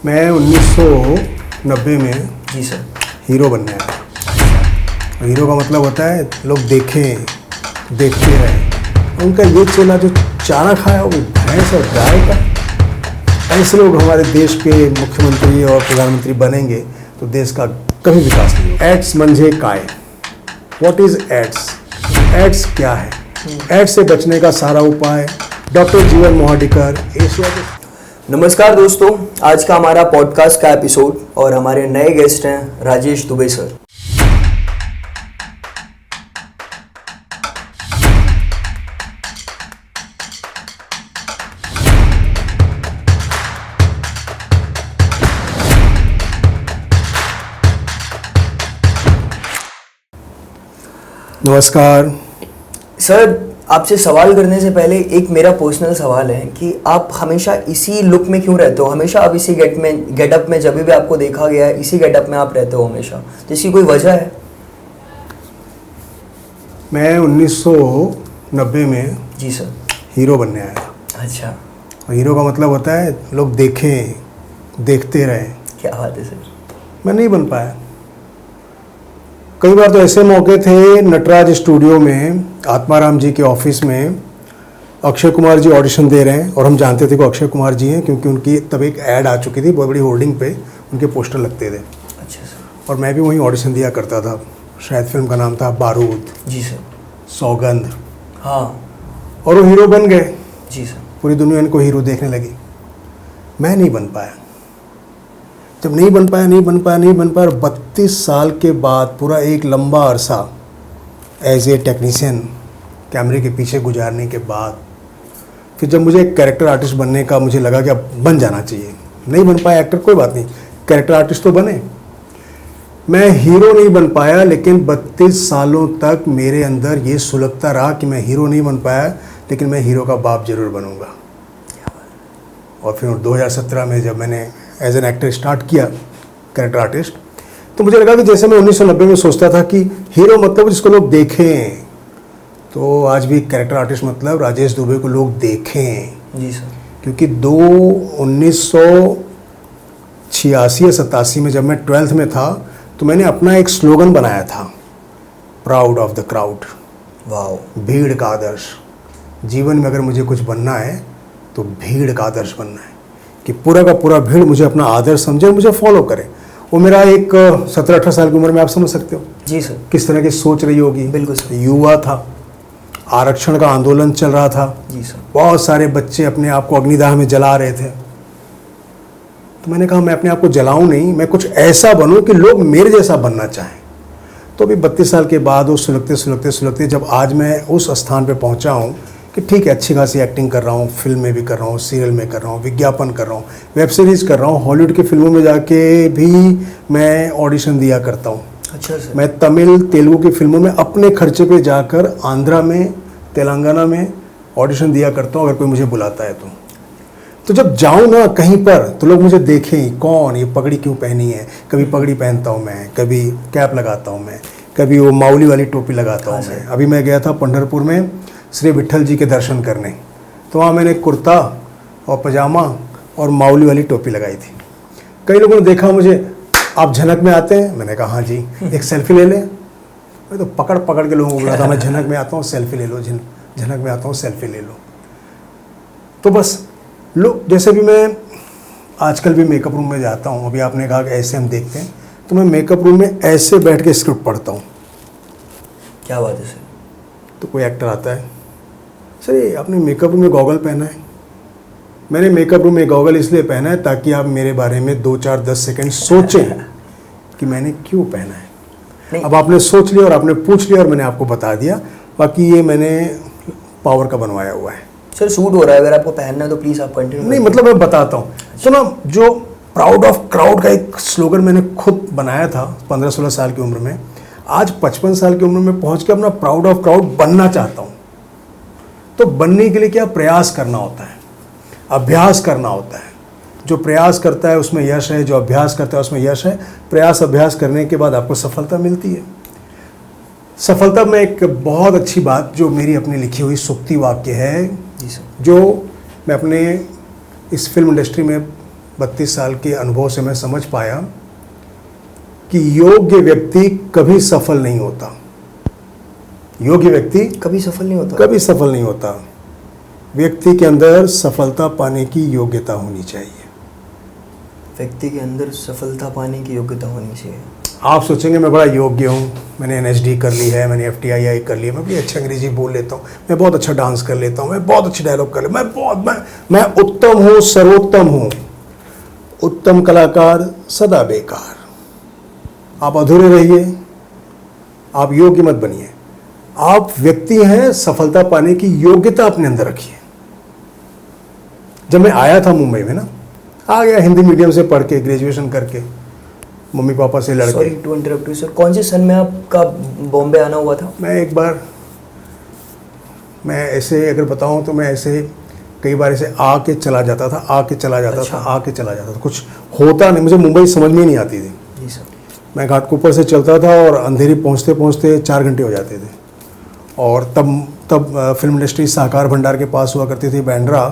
मैं 1990 में जी sir. Hero बनने आया। हीरो का मतलब होता है लोग देखें, देखते रहें। उनका ये चेला जो चारा खाया वो भैंस और गाय का। ऐसे लोग हमारे देश के मुख्यमंत्री और प्रधानमंत्री बनेंगे तो देश का कभी विकास नहीं होगा। एड्स मंझे काय, व्हाट इज एड्स? एड्स क्या है? एड्स से बचने का सारा उपाय डॉक्टर जीवन मोहाडिकर, एशिया के। नमस्कार दोस्तों, आज का हमारा पॉडकास्ट का एपिसोड और हमारे नए गेस्ट हैं राजेश दुबे सर। नमस्कार सर, आपसे सवाल करने से पहले एक मेरा पर्सनल सवाल है कि आप हमेशा इसी लुक में क्यों रहते हो? हमेशा आप इसी गेटअप में जब भी आपको देखा गया है इसी गेटअप में आप रहते हो हमेशा, तो इसकी कोई वजह है? मैं 1990 में जी सर। हीरो बनने आया। अच्छा, और हीरो का मतलब होता है लोग देखें, देखते रहें। क्या बात है सर। मैं नहीं बन पाया। कई बार तो ऐसे मौके थे, नटराज स्टूडियो में आत्माराम जी के ऑफिस में अक्षय कुमार जी ऑडिशन दे रहे हैं और हम जानते थे कि अक्षय कुमार जी हैं क्योंकि उनकी तब एक ऐड आ चुकी थी, बहुत बड़ी होर्डिंग पे उनके पोस्टर लगते थे। अच्छा सर। और मैं भी वहीं ऑडिशन दिया करता था। शायद फिल्म का नाम था बारूद, जी सर। सौगंध। हाँ। और वो हीरो बन गए। जी सर। पूरी दुनिया इनको हीरो देखने लगी। मैं नहीं बन पाया। जब नहीं बन पाया और 32 साल के बाद पूरा एक लंबा अरसा एज ए टेक्नीशियन कैमरे के पीछे गुजारने के बाद फिर जब मुझे एक कैरेक्टर आर्टिस्ट बनने का मुझे लगा कि अब बन जाना चाहिए। नहीं बन पाया एक्टर, कोई बात नहीं, कैरेक्टर आर्टिस्ट तो बने। मैं हीरो नहीं बन पाया, लेकिन 32 सालों तक मेरे अंदर ये सुलगता रहा कि मैं हीरो नहीं बन पाया, लेकिन मैं हीरो का बाप जरूर बनूंगा। और फिर 2017 में जब मैंने एज एन एक्टर स्टार्ट किया कैरेक्टर आर्टिस्ट, तो मुझे लगा कि जैसे मैं 1990 में सोचता था कि हीरो मतलब जिसको लोग देखें, तो आज भी कैरेक्टर आर्टिस्ट मतलब राजेश दुबे को लोग देखें। जी सर। क्योंकि 1986 या 87 में जब मैं 12th में था तो मैंने अपना एक स्लोगन बनाया था, proud of the crowd. Wow. भीड़ का आदर्श। जीवन में अगर मुझे कुछ बनना है तो भीड़ का आदर्श बनना है, कि पूरा का पूरा भीड़ मुझे अपना आदर्श समझे, मुझे फॉलो करे। वो मेरा एक 17-18 साल की उम्र में आप समझ सकते हो जी सर। किस तरह की सोच रही होगी। बिल्कुल सर। युवा था, आरक्षण का आंदोलन चल रहा था। जी सर। बहुत सारे बच्चे अपने आप को अग्निदाह में जला रहे थे। तो मैंने कहा मैं अपने आप को जलाऊं नहीं, मैं कुछ ऐसा बनूं कि लोग मेरे जैसा बनना चाहें। तो अभी 32 साल के बाद वो सुलगते जब आज मैं उस स्थान पे पहुंचा हूं कि ठीक है, अच्छी खासी एक्टिंग कर रहा हूँ, फिल्म में भी कर रहा हूँ, सीरियल में कर रहा हूँ, विज्ञापन कर रहा हूँ, वेब सीरीज़ कर रहा हूँ, हॉलीवुड की फिल्मों में जाके भी मैं ऑडिशन दिया करता हूँ। अच्छा सर। मैं तमिल तेलुगु की फिल्मों में अपने खर्चे पे जाकर आंध्रा में, तेलंगाना में ऑडिशन दिया करता हूँ अगर कोई मुझे बुलाता है तो जब जाऊँ ना कहीं पर तो लोग मुझे देखें, कौन ये पगड़ी क्यों पहनी है। कभी पगड़ी पहनता हूँ मैं, कभी कैप लगाता हूँ मैं, कभी वो माउली वाली टोपी लगाता हूँ मैं। अभी मैं गया था पंढरपुर में श्री विट्ठल जी के दर्शन करने, तो वहाँ मैंने कुर्ता और पजामा और माउली वाली टोपी लगाई थी। कई लोगों ने देखा मुझे, आप झनक में आते हैं? मैंने कहा हाँ जी, एक सेल्फी ले लें। मैं तो पकड़ के लोगों को बोला था मैं झनक में आता हूँ, सेल्फी ले लो, झनक में आता हूँ, सेल्फी ले लो। तो बस लोग, जैसे भी मैं आजकल भी मेकअप रूम में जाता हूँ, अभी आपने कहा कि ऐसे हम देखते हैं, तो मैं मेकअप रूम में ऐसे बैठ के स्क्रिप्ट पढ़ता हूँ। क्या बात है सर। तो कोई एक्टर आता है, सर ये आपने मेकअप रूम में गॉगल पहना है। मैंने मेकअप रूम में गॉगल इसलिए पहना है ताकि आप मेरे बारे में 2-4-10 सेकंड सोचें कि मैंने क्यों पहना है। अब आपने सोच लिया और आपने पूछ लिया और मैंने आपको बता दिया, बाकी ये मैंने पावर का बनवाया हुआ है। सर सूट हो रहा है, अगर आपको पहनना है तो प्लीज़ आप कंटिन्यू। नहीं मतलब मैं बताता हूँ। तो ना, जो प्राउड ऑफ क्राउड का एक स्लोगन मैंने खुद बनाया था 15-16 साल की उम्र में, आज 55 साल की उम्र में पहुँच के अपना प्राउड ऑफ क्राउड बनना चाहता हूँ। तो बनने के लिए क्या प्रयास करना होता है, अभ्यास करना होता है। जो प्रयास करता है उसमें यश है, जो अभ्यास करता है उसमें यश है। प्रयास अभ्यास करने के बाद आपको सफलता मिलती है। सफलता में एक बहुत अच्छी बात जो मेरी अपनी लिखी हुई सूक्ति वाक्य है, जी सर, जो मैं अपने इस फिल्म इंडस्ट्री में 32 साल के अनुभव से मैं समझ पाया कि योग्य व्यक्ति कभी सफल नहीं होता। योग्य व्यक्ति कभी सफल नहीं होता। कभी सफल नहीं होता। व्यक्ति के अंदर सफलता पाने की योग्यता होनी चाहिए। व्यक्ति के अंदर सफलता पाने की योग्यता होनी चाहिए। आप सोचेंगे मैं बड़ा योग्य हूँ, मैंने NSD कर ली है, मैंने FTII कर ली है, मैं बड़ी अच्छी अंग्रेजी बोल लेता हूँ, मैं बहुत अच्छा डांस कर लेता हूँ, मैं बहुत अच्छी डायलॉग कर लेता हूँ, मैं उत्तम हूँ, सर्वोत्तम हूँ। उत्तम कलाकार सदा बेकार। आप अधूरे रहिए, आप योग्य मत बनिए। आप व्यक्ति हैं, सफलता पाने की योग्यता अपने अंदर रखिए। जब मैं आया था मुंबई में ना, आ गया हिंदी मीडियम से पढ़ के, ग्रेजुएशन करके, मम्मी पापा से लड़के। Sorry to interrupt you sir, कौन से सन में आपका बॉम्बे आना हुआ था? मैं एक बार, मैं ऐसे अगर बताऊं तो मैं ऐसे कई बार ऐसे आके चला जाता था, आके चला जाता अच्छा। था, आके चला जाता था, कुछ होता नहीं। मुझे मुंबई समझ में ही नहीं आती थी। जी सर। मैं घाटकोपर से चलता था और अंधेरी पहुंचते पहुंचते 4 घंटे हो जाते थे। और तब फिल्म इंडस्ट्री सहकार भंडार के पास हुआ करती थी, बांद्रा।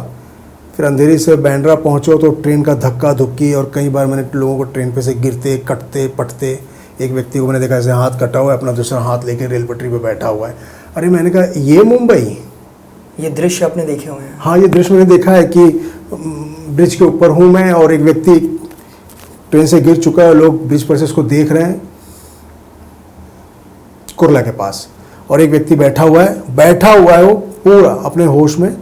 फिर अंधेरी से बांद्रा पहुंचो तो ट्रेन का धक्का धुक्की, और कई बार मैंने लोगों को ट्रेन पे से गिरते कटते पटते, एक व्यक्ति को मैंने देखा ऐसे हाथ कटा हुआ है, अपना दूसरा हाथ लेके रेल पटरी पे बैठा हुआ है। अरे मैंने कहा ये मुंबई, ये दृश्य आपने देखे हुए हैं? हाँ, ये दृश्य मैंने देखा है कि ब्रिज के ऊपर हूँ मैं और एक व्यक्ति ट्रेन से गिर चुका है, लोग ब्रिज पर से उसको देख रहे हैं कुर्ला के पास, और एक व्यक्ति बैठा हुआ है वो पूरा अपने होश में,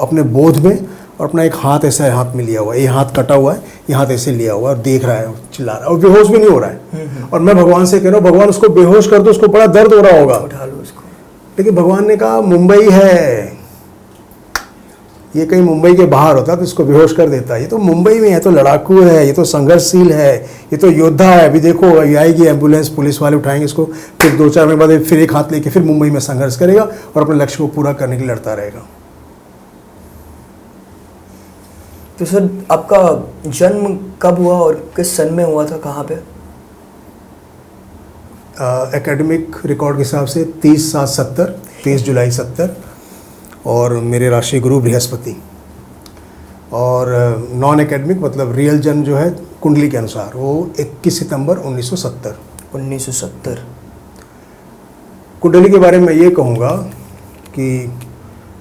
अपने बोध में, और अपना एक हाथ ऐसा हाथ में लिया हुआ है, ये हाथ कटा हुआ है, ये हाथ ऐसे लिया हुआ है और देख रहा है, चिल्ला रहा है, और बेहोश भी नहीं हो रहा है। और मैं भगवान से कह रहा हूँ, भगवान उसको बेहोश कर दो, उसको बड़ा दर्द हो रहा होगा, उठा लो उसको। लेकिन भगवान ने कहा मुंबई है, ये कहीं मुंबई के बाहर होता तो इसको बेहोश कर देता। ये तो मुंबई में है, तो लड़ाकू है, ये तो संघर्षशील है, ये तो योद्धा है। अभी देखो ये आएगी एम्बुलेंस, पुलिस वाले उठाएंगे इसको, फिर 2-4 मिनट बाद फिर एक हाथ लेके फिर मुंबई में संघर्ष करेगा और अपने लक्ष्य को पूरा करने के लिए लड़ता रहेगा। तो सर आपका जन्म कब हुआ और किस सन में हुआ था, कहाँ पे? एकेडमिक रिकॉर्ड के हिसाब से 30/7/70, 23 जुलाई 70, और मेरे राशि गुरु बृहस्पति। और नॉन एकेडमिक मतलब रियल जन्म जो है कुंडली के अनुसार वो 21 सितंबर 1970। 1970। कुंडली के बारे में ये कहूँगा कि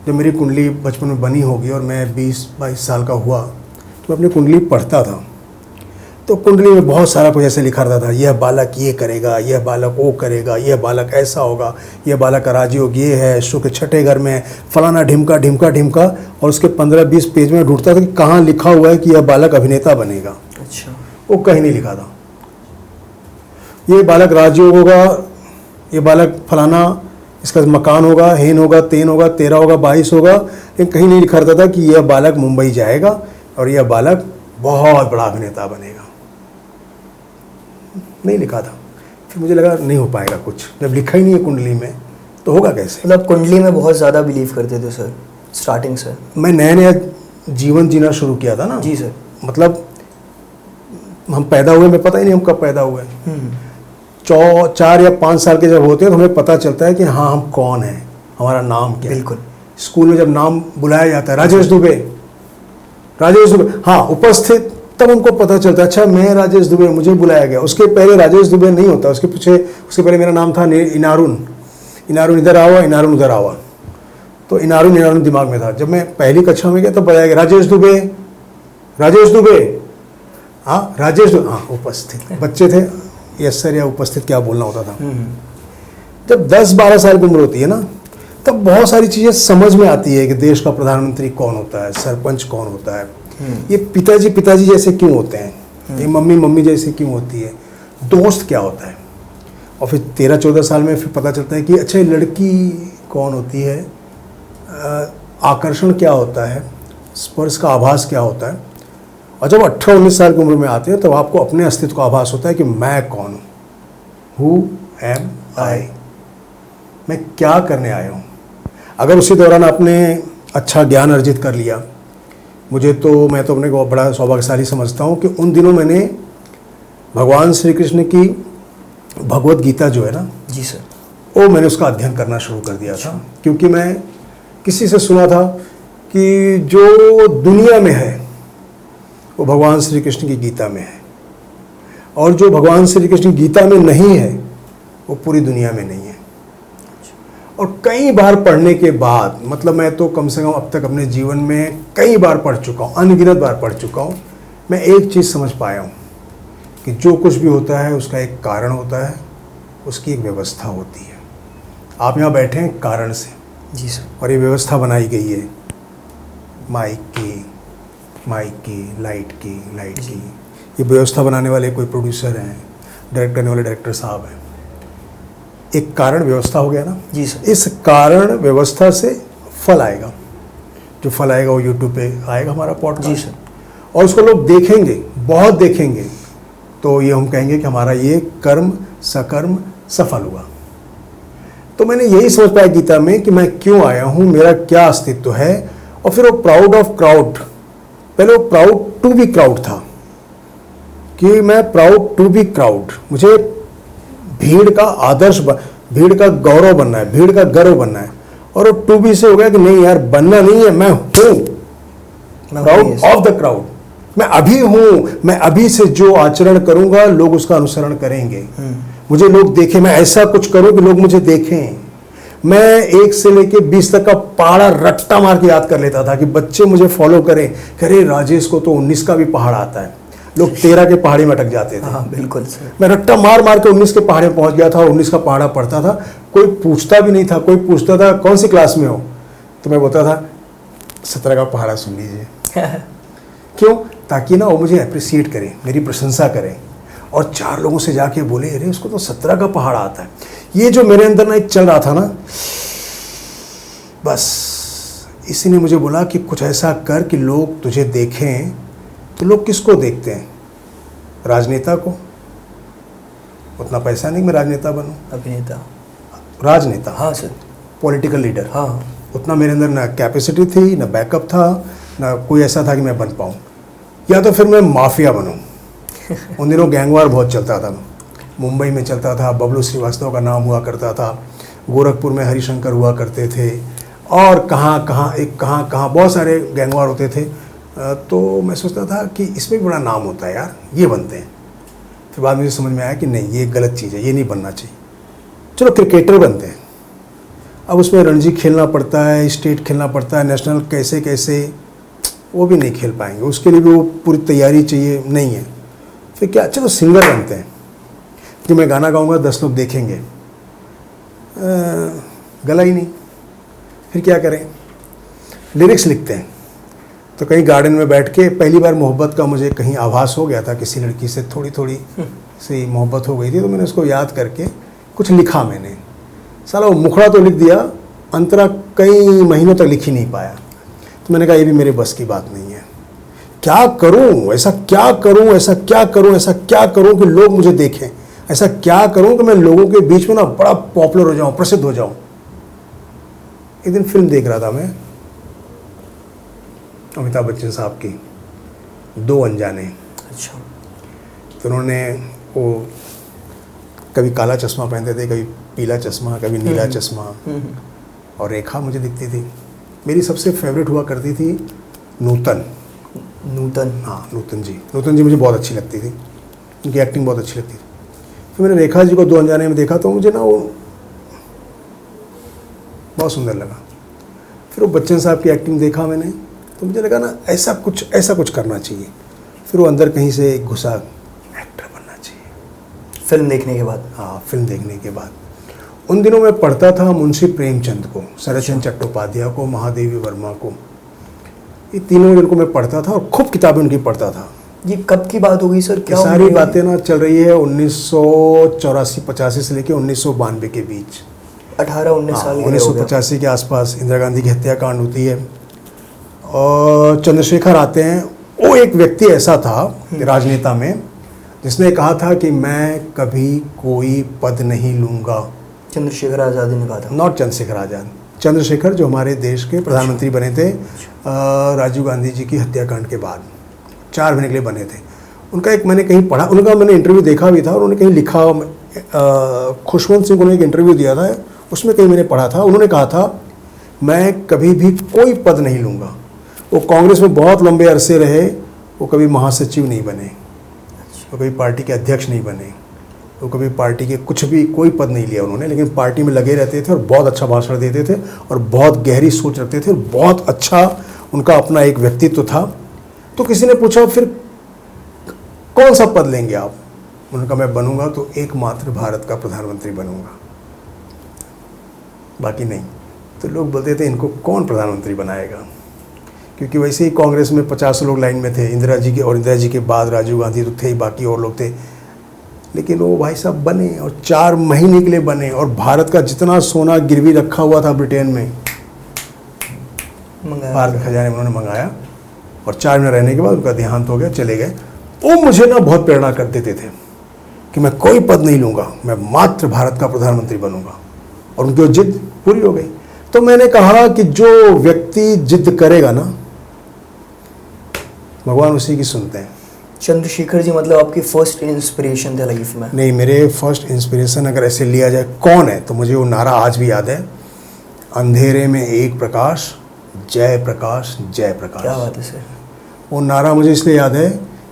जब मेरी कुंडली बचपन में बनी होगी और मैं 20-22 साल का हुआ तो मैं अपनी कुंडली पढ़ता था, तो कुंडली में बहुत सारा कुछ ऐसे लिखा रहता था, यह बालक ये करेगा, यह बालक वो करेगा, यह बालक ऐसा होगा, यह बालक का राजयोग ये है, शुक्र छठे घर में, फलाना ढिमका ढिमका ढिमका। और उसके 15-20 पेज में ढूंढता था कि कहाँ लिखा हुआ है कि यह बालक अभिनेता बनेगा। अच्छा। वो कहीं नहीं लिखा था। ये बालक राजयोग होगा, ये बालक फलाना, इसका मकान होगा, हेन होगा, तेन होगा, 13 होगा, 22 होगा, लेकिन कहीं नहीं लिखा रहता था कि यह बालक मुंबई जाएगा और यह बालक बहुत बड़ा अभिनेता बनेगा। नहीं लिखा था। फिर मुझे लगा नहीं हो पाएगा कुछ, जब लिखा ही नहीं है कुंडली में तो होगा कैसे। मतलब कुंडली में बहुत ज़्यादा बिलीव करते थे सर स्टार्टिंग से? मैं नया नया जीवन जीना शुरू किया था ना। जी सर। मतलब हम पैदा हुए, मैं पता ही नहीं हम कब पैदा हुए। 4 या 5 साल के जब होते हैं तो हमें पता चलता है कि हाँ हम कौन हैं, हमारा नाम क्या है। बिल्कुल। स्कूल में जब नाम बुलाया जाता है, राजेश दुबे, हाँ उपस्थित, तब उनको पता चलता है अच्छा मैं राजेश दुबे, मुझे बुलाया गया। उसके पहले राजेश दुबे नहीं होता, उसके पहले मेरा नाम था इनारुन। इनारुन इधर आवा, इनारुन उधर आवा, तो इनारुन दिमाग में था। जब मैं पहली कक्षा में गया तब बताया गया राजेश दुबे, हाँ राजेश दुबे, हाँ उपस्थित। बच्चे थे, यस सर या उपस्थित क्या बोलना होता था। जब 10-12 साल की उम्र होती है ना, तब बहुत सारी चीज़ें समझ में आती है कि देश का प्रधानमंत्री कौन होता है, सरपंच कौन होता है, ये पिताजी जैसे क्यों होते हैं, ये मम्मी जैसे क्यों होती है, दोस्त क्या होता है। और फिर 13-14 साल में फिर पता चलता है कि अच्छा ये लड़की कौन होती है, आकर्षण क्या होता है, स्पर्श का आभास क्या होता है। और जब 18-19 साल की उम्र में आते हैं तब आपको अपने अस्तित्व का आभास होता है कि मैं कौन हूँ, हु एम आई, मैं क्या करने आया हूँ। अगर उसी दौरान आपने अच्छा ज्ञान अर्जित कर लिया, मैं तो अपने को बड़ा सौभाग्यशाली समझता हूँ कि उन दिनों मैंने भगवान श्री कृष्ण की भगवत गीता जो है ना, जी सर, वो मैंने उसका अध्ययन करना शुरू कर दिया था। क्योंकि मैं किसी से सुना था कि जो दुनिया में है वो भगवान श्री कृष्ण की गीता में है, और जो भगवान श्री कृष्ण की गीता में नहीं है वो पूरी दुनिया में नहीं है। और कई बार पढ़ने के बाद, मतलब मैं तो कम से कम अब तक अपने जीवन में कई बार पढ़ चुका हूँ, अनगिनत बार पढ़ चुका हूँ, मैं एक चीज़ समझ पाया हूँ कि जो कुछ भी होता है उसका एक कारण होता है, उसकी एक व्यवस्था होती है। आप यहाँ बैठे हैं कारण से जी सर। और ये व्यवस्था बनाई गई है माइक की, लाइट की। ये व्यवस्था बनाने वाले कोई प्रोड्यूसर हैं, डायरेक्ट करने वाले डायरेक्टर साहब हैं। एक कारण व्यवस्था हो गया ना जी सर। इस कारण व्यवस्था से फल आएगा, जो फल आएगा वो यूट्यूब पे आएगा हमारा पॉडकास्ट। जी सर। और उसको लोग देखेंगे, बहुत देखेंगे, तो ये हम कहेंगे कि हमारा ये कर्म सकर्म सफल हुआ। तो मैंने यही समझ पाया गीता में कि मैं क्यों आया हूँ, मेरा क्या अस्तित्व है। और फिर वो प्राउड ऑफ क्राउड, पहले वो प्राउड टू बी क्राउड था कि मैं प्राउड टू बी क्राउड, मुझे भीड़ का आदर्श, भीड़ का गौरव बनना है, भीड़ का गर्व बनना है। और वो टू बी से हो गया कि नहीं यार, बनना नहीं है, मैं हूँ प्राउड ऑफ द क्राउड। मैं अभी हूँ, मैं अभी से जो आचरण करूंगा लोग उसका अनुसरण करेंगे, मुझे लोग देखें, मैं ऐसा कुछ करूं कि लोग मुझे देखें। मैं 1 से लेके 20 तक का पहाड़ा रट्टा मार के याद कर लेता था कि बच्चे मुझे फॉलो करें, अरे राजेश को तो 19 का भी पहाड़ आता है। लोग 13 के पहाड़ी में अटक जाते थे। हाँ बिल्कुल सर। मैं रट्टा मार मार के 19 के पहाड़े में पहुंच गया था और 19 का पहाड़ा पढ़ता था। कोई पूछता भी नहीं था, कोई पूछता था कौन सी क्लास में हो, तो मैं बोलता था 17 का पहाड़ा सुन लीजिए। क्यों? ताकि ना वो मुझे अप्रिसिएट करें, मेरी प्रशंसा करें, और 4 लोगों से जाके बोले अरे उसको तो 17 का पहाड़ आता है। ये जो मेरे अंदर ना एक चल रहा था ना, बस इसी ने मुझे बोला कि कुछ ऐसा कर कि लोग तुझे देखें। तो लोग किसको देखते हैं? राजनेता को। उतना पैसा नहीं मैं राजनेता बनूं। अभिनेता, राजनेता, हाँ सर। पॉलिटिकल लीडर, हाँ। उतना मेरे अंदर ना कैपेसिटी थी, ना बैकअप था, ना कोई ऐसा था कि मैं बन पाऊँ। या तो फिर मैं माफिया बनूँ। उन दिनों गैंगवार बहुत चलता था, मुंबई में चलता था, बबलू श्रीवास्तव का नाम हुआ करता था, गोरखपुर में हरिशंकर हुआ करते थे, और कहाँ कहाँ बहुत सारे गैंगवार होते थे। तो मैं सोचता था कि इसमें भी बड़ा नाम होता है यार, ये बनते हैं। फिर बाद में मुझे समझ में आया कि नहीं, ये गलत चीज़ है, ये नहीं बनना चाहिए। चलो क्रिकेटर बनते हैं। अब उसमें रणजी खेलना पड़ता है, स्टेट खेलना पड़ता है, नेशनल कैसे कैसे, वो भी नहीं खेल पाएंगे, उसके लिए भी वो पूरी तैयारी चाहिए, नहीं है। फिर क्या, चलो सिंगर बनते हैं कि मैं गाना गाऊंगा 10 लोग देखेंगे, गला ही नहीं। फिर क्या करें, लिरिक्स लिखते हैं। तो कहीं गार्डन में बैठ के, पहली बार मोहब्बत का मुझे कहीं आभास हो गया था, किसी लड़की से थोड़ी थोड़ी सी मोहब्बत हो गई थी, तो मैंने उसको याद करके कुछ लिखा। मैंने साला वो मुखड़ा तो लिख दिया, अंतरा कई महीनों तक लिख ही नहीं पाया। तो मैंने कहा ये भी मेरे बस की बात नहीं है, क्या करूं, ऐसा क्या करूं, ऐसा क्या करूं, ऐसा क्या करूं कि लोग मुझे देखें, ऐसा क्या करूं कि मैं लोगों के बीच में ना बड़ा पॉपुलर हो जाऊं, प्रसिद्ध हो जाऊं। एक दिन फिल्म देख रहा था मैं, अमिताभ बच्चन साहब की, 2 अनजाने। अच्छा। तो उन्होंने वो कभी काला चश्मा पहनते थे, कभी पीला चश्मा, कभी नीला चश्मा, और रेखा मुझे दिखती थी। मेरी सबसे फेवरेट हुआ करती थी नूतन। हाँ, नूतन जी मुझे बहुत अच्छी लगती थी, उनकी एक्टिंग बहुत अच्छी लगती थी। फिर मैंने रेखा जी को 2 अनजाने में देखा तो मुझे ना वो बहुत सुंदर लगा। फिर वो बच्चन साहब की एक्टिंग देखा मैंने, तो मुझे लगा ना ऐसा कुछ करना चाहिए। फिर वो अंदर कहीं से घुसा, एक्टर बनना चाहिए। फिल्म देखने के बाद? हाँ, फिल्म देखने के बाद। उन दिनों मैं पढ़ता था मुंशी प्रेमचंद को, शरदचंद्र चट्टोपाध्याय को, महादेवी वर्मा को, ये तीनों जिनको मैं पढ़ता था और खूब किताबें उनकी पढ़ता था। ये कब की बात होगी सर? क्या सारी बातें ना चल रही है 1984-85 से लेकर 1992 के बीच, 18-19 साल। 1985 के आसपास इंदिरा गांधी की हत्याकांड होती है और चंद्रशेखर आते हैं। वो एक व्यक्ति ऐसा था राजनेता में जिसने कहा था कि मैं कभी कोई पद नहीं लूँगा। चंद्रशेखर आज़ाद ने कहा था? नॉट चंद्रशेखर आज़ाद, चंद्रशेखर जो हमारे देश के प्रधानमंत्री बने थे राजीव गांधी जी की हत्याकांड के बाद, 4 महीने के लिए बने थे। उनका एक मैंने कहीं पढ़ा, उनका मैंने इंटरव्यू देखा भी था, और उन्होंने कहीं लिखा, खुशवंत सिंह को उन्होंने एक इंटरव्यू दिया था, उसमें कहीं मैंने पढ़ा था, उन्होंने कहा था मैं कभी भी कोई पद नहीं लूँगा। वो कांग्रेस में बहुत लंबे अरसे रहे वो कभी महासचिव नहीं बने, वो कभी पार्टी के अध्यक्ष नहीं बने, वो कभी पार्टी के कुछ भी कोई पद नहीं लिया उन्होंने, लेकिन पार्टी में लगे रहते थे और बहुत अच्छा भाषण देते थे और बहुत गहरी सोच रखते थे और बहुत अच्छा उनका अपना एक व्यक्तित्व था। तो किसी ने पूछा फिर कौन सा पद लेंगे आप? उन्होंने कहा मैं बनूंगा तो एकमात्र भारत का प्रधानमंत्री बनूंगा, बाकी नहीं। तो लोग बोलते थे इनको कौन प्रधानमंत्री बनाएगा, क्योंकि वैसे ही कांग्रेस में 50 लोग लाइन में थे, इंदिरा जी के, और इंदिरा जी के बाद राजीव गांधी तो थे ही, बाकी और लोग थे। लेकिन वो भाई साहब बने और 4 महीने के लिए बने और भारत का जितना सोना गिरवी रखा हुआ था ब्रिटेन में, भारत के खजाने में उन्होंने मंगाया और 4 महीने रहने के बाद उनका देहांत हो गया, चले गए। वो मुझे ना बहुत प्रेरणा कर देते थे कि मैं कोई पद नहीं लूँगा, मैं मात्र भारत का प्रधानमंत्री बनूंगा, और उनकी वो जिद पूरी हो गई। तो मैंने कहा कि जो व्यक्ति जिद करेगा ना, भगवान उसी की सुनते हैं। चंद्रशेखर जी मतलब आपकी फर्स्ट इंस्पिरेशन थे लाइफ में? नहीं, मेरे फर्स्ट इंस्पिरेशन अगर ऐसे लिया जाए कौन है, तो मुझे वो नारा आज भी याद है, अंधेरे में एक प्रकाश, जय प्रकाश जय प्रकाश। क्या बात है सर। वो नारा मुझे इसलिए याद है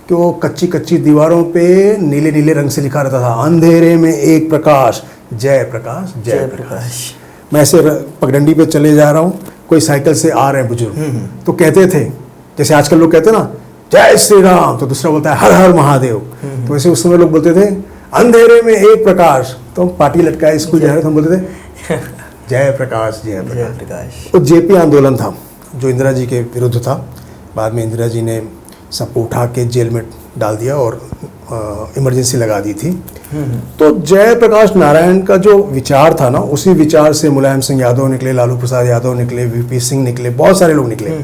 कि वो कच्ची कच्ची दीवारों पे नीले नीले रंग से लिखा रहता था, अंधेरे में एक प्रकाश, जय प्रकाश जय प्रकाश। मैं ऐसे पगडंडी पे चले जा रहा हूँ, कोई साइकिल से आ रहे हैं बुजुर्ग, तो कहते थे, जैसे आजकल लोग कहते हैं ना जय श्री राम, तो दूसरा बोलता है हर हर महादेव। तो वैसे उस समय लोग बोलते थे अंधेरे में एक प्रकाश, तो पार्टी लटकाए स्कूल जा रहे थे, हम बोलते थे जय प्रकाश जय प्रकाश। तो जेपी आंदोलन था जो इंदिरा जी के विरुद्ध था। बाद में इंदिरा जी ने सबको उठा के जेल में डाल दिया और इमरजेंसी लगा दी थी। तो जय प्रकाश नारायण का जो विचार था ना, उसी विचार से मुलायम सिंह यादव निकले, लालू प्रसाद यादव निकले, वीपी सिंह निकले, बहुत सारे लोग निकले।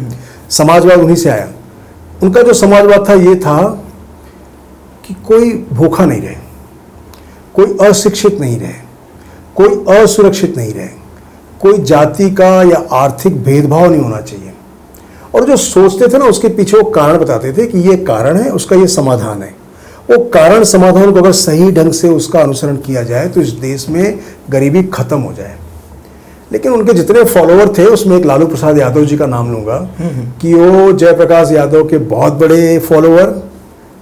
समाजवाद उन्हीं से आया। उनका जो समाजवाद था ये था कि कोई भूखा नहीं रहे, कोई अशिक्षित नहीं रहे, कोई असुरक्षित नहीं रहे, कोई जाति का या आर्थिक भेदभाव नहीं होना चाहिए। और जो सोचते थे ना उसके पीछे वो कारण बताते थे कि ये कारण है, उसका ये समाधान है। वो कारण समाधान को अगर सही ढंग से उसका अनुसरण किया जाए तो इस देश में गरीबी खत्म हो जाए। लेकिन उनके जितने फॉलोअर थे उसमें एक लालू प्रसाद यादव जी का नाम लूंगा कि वो जयप्रकाश यादव के बहुत बड़े फॉलोअर,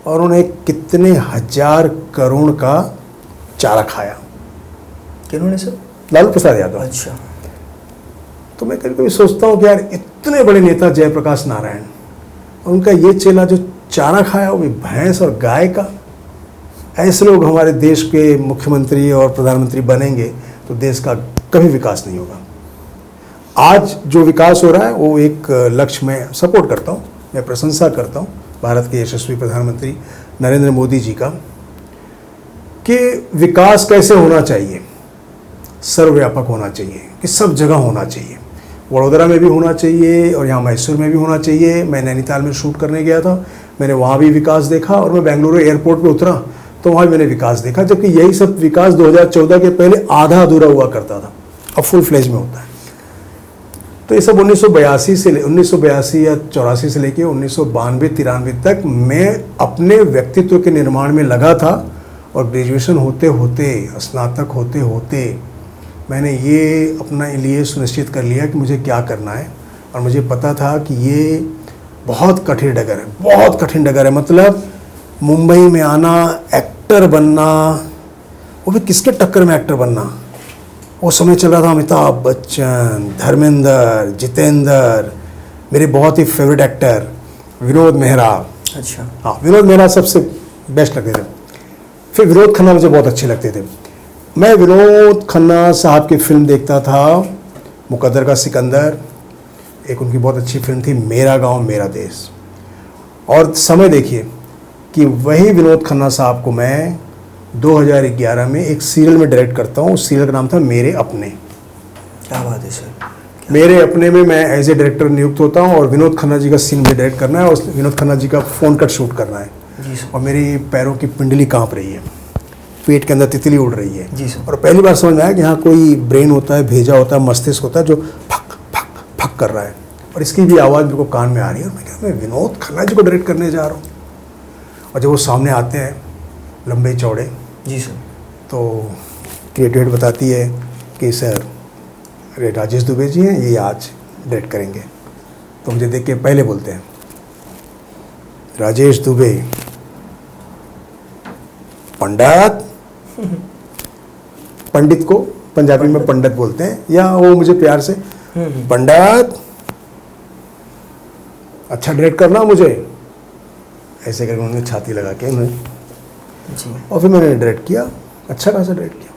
और उन्हें कितने हजार करोड़ का चारा खाया। किन्होंने सर? लालू प्रसाद यादव। अच्छा। तो मैं कभी कभी सोचता हूँ कि यार इतने बड़े नेता जयप्रकाश नारायण, और उनका ये चेला जो चारा खाया वो भी भैंस और गाय का। ऐसे लोग हमारे देश के मुख्यमंत्री और प्रधानमंत्री बनेंगे तो देश का कभी विकास नहीं होगा। आज जो विकास हो रहा है वो एक लक्ष्य मैं सपोर्ट करता हूँ, मैं प्रशंसा करता हूँ भारत के यशस्वी प्रधानमंत्री नरेंद्र मोदी जी का, कि विकास कैसे होना चाहिए, सर्वव्यापक होना चाहिए, कि सब जगह होना चाहिए। वडोदरा में भी होना चाहिए और यहाँ मैसूर में भी होना चाहिए। मैं नैनीताल में शूट करने गया था, मैंने वहाँ भी विकास देखा, और मैं बेंगलुरु एयरपोर्ट पे उतरा तो वहाँ भी मैंने विकास देखा, जबकि यही सब विकास 2014 के पहले आधा अधूरा हुआ करता था, अब फुल फ्लेज में होता है। तो ये सब 1982 या 84 से लेके 1992-93 तक मैं अपने व्यक्तित्व के निर्माण में लगा था, और ग्रेजुएशन होते होते, स्नातक होते होते मैंने ये अपने लिए सुनिश्चित कर लिया कि मुझे क्या करना है। और मुझे पता था कि ये बहुत कठिन डगर है, बहुत कठिन डगर है। मतलब मुंबई में आना, एक्टर बनना, वो भी किसके टक्कर में एक्टर बनना। वो समय चल रहा था अमिताभ बच्चन, धर्मेंद्र, जितेंद्र, मेरे बहुत ही फेवरेट एक्टर विनोद मेहरा। अच्छा। हाँ, विनोद मेहरा सबसे बेस्ट लगते थे। फिर विनोद खन्ना मुझे बहुत अच्छे लगते थे। मैं विनोद खन्ना साहब की फिल्म देखता था, मुकद्दर का सिकंदर, एक उनकी बहुत अच्छी फिल्म थी मेरा गांव मेरा देश। और समय देखिए कि वही विनोद खन्ना साहब को मैं 2011 में एक सीरियल में डायरेक्ट करता हूँ। उस सीरियल का नाम था मेरे अपने। क्या बात है सर। मेरे अपने में मैं एज ए डायरेक्टर नियुक्त होता हूँ, और विनोद खन्ना जी का सीन मुझे डायरेक्ट करना है, और विनोद खन्ना जी का फ़ोन कट शूट करना है। जी सर। और मेरी पैरों की पिंडली कांप रही है, पेट के अंदर तितली उड़ रही है। जी सर। और पहली बार समझ में आया कि यहाँ कोई ब्रेन होता है, भेजा होता है, मस्तिष्क होता है जो फक फक फक कर रहा है, और इसकी भी आवाज़ मेरे को कान में आ रही है। और मैं कहा मैं विनोद खन्ना जी को डायरेक्ट करने जा रहा हूँ। और जब वो सामने आते हैं लंबे चौड़े, जी सर, तो क्रिएटिव हेड बताती है कि सर अरे राजेश दुबे जी हैं, ये आज डायरेक्ट करेंगे। तो मुझे देख के पहले बोलते हैं राजेश दुबे, पंडित, पंडित को पंजाबी में पंडित बोलते हैं, या वो मुझे प्यार से पंडित, अच्छा डायरेक्ट करना मुझे, ऐसे करके उन्होंने छाती लगा के उन्हें, जी और फिर मैंने डायरेक्ट किया, अच्छा खासा डायरेक्ट किया।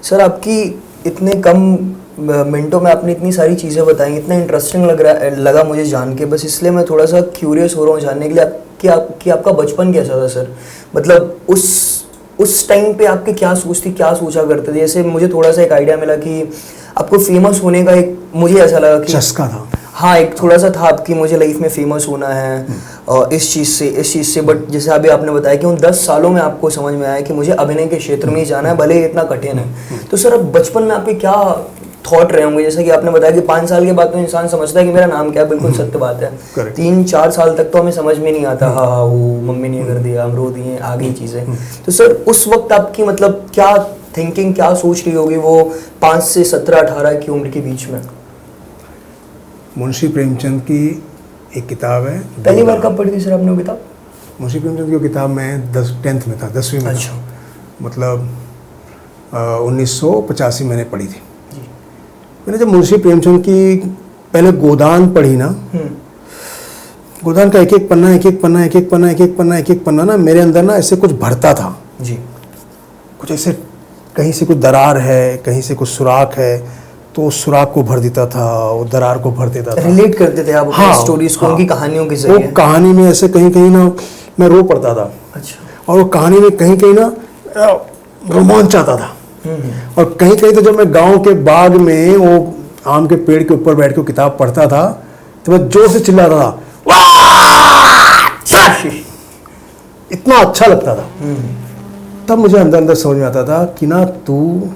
सर, आपकी इतने कम मिनटों में आपने इतनी सारी चीज़ें बताई, इतना इंटरेस्टिंग लगा मुझे जान के, बस इसलिए मैं थोड़ा सा क्यूरियस हो रहा हूँ जानने के लिए कि आपका बचपन कैसा था सर। मतलब उस टाइम पे आपकी क्या सोच थी, क्या सोचा करते थे? जैसे मुझे थोड़ा सा एक आइडिया मिला कि आपको फेमस होने का एक, मुझे ऐसा लगा कि चस्का था, हाँ, एक थोड़ा सा था आपकी, मुझे लाइफ में फेमस होना है और इस चीज़ से। बट जैसे अभी आपने बताया कि उन 10 सालों में आपको समझ में आया कि मुझे अभिनय के क्षेत्र में ही जाना है, भले ही इतना कठिन है। तो सर, अब बचपन में आपके क्या थॉट रहे होंगे? जैसे कि आपने बताया कि 5 साल के बाद तो इंसान समझता है कि मेरा नाम क्या है, बिल्कुल सत्य बात है। 3-4 साल तक तो हमें समझ में नहीं आता, हाँ हाँ वो मम्मी ने कर दिया, हम रो दिए, आ गई चीज़ें। तो सर, उस वक्त आपकी मतलब क्या थिंकिंग, क्या सोच रही होगी वो 5 से 17-18 की उम्र के बीच में? मुंशी प्रेमचंद की एक किताब है। पहली बार कब पढ़ी थी सर आपने वो किताब? मुंशी प्रेमचंद की किताब मैं 10th में था, 10वीं में। अच्छा। था, मतलब 1985 मैंने पढ़ी थी। मैंने जब मुंशी प्रेमचंद की पहले गोदान पढ़ी ना, गोदान का एक एक पन्ना ना मेरे अंदर ना ऐसे कुछ भरता था जी। कुछ ऐसे, कहीं से कुछ दरार है, कहीं से कुछ सुराख है, तो उस सुराख को भर देता था, वो दरार को भर देता था। रिलेट करते थे आप अपनी हाँ, स्टोरीज को, हाँ, उनकी कहानियों के वो जरिए? कहानी में ऐसे कहीं कहीं ना मैं रो पड़ता था। अच्छा। और वो कहानी में कहीं कहीं ना रोमांच आता था। और कहीं कहीं तो जब मैं गांव के बाग में वो आम के पेड़ के ऊपर बैठ के किताब पढ़ता था तो मैं जोर से चिल्लाता था, वाह! इतना अच्छा लगता था। तब मुझे अंदर अंदर समझ में आता था कि ना तू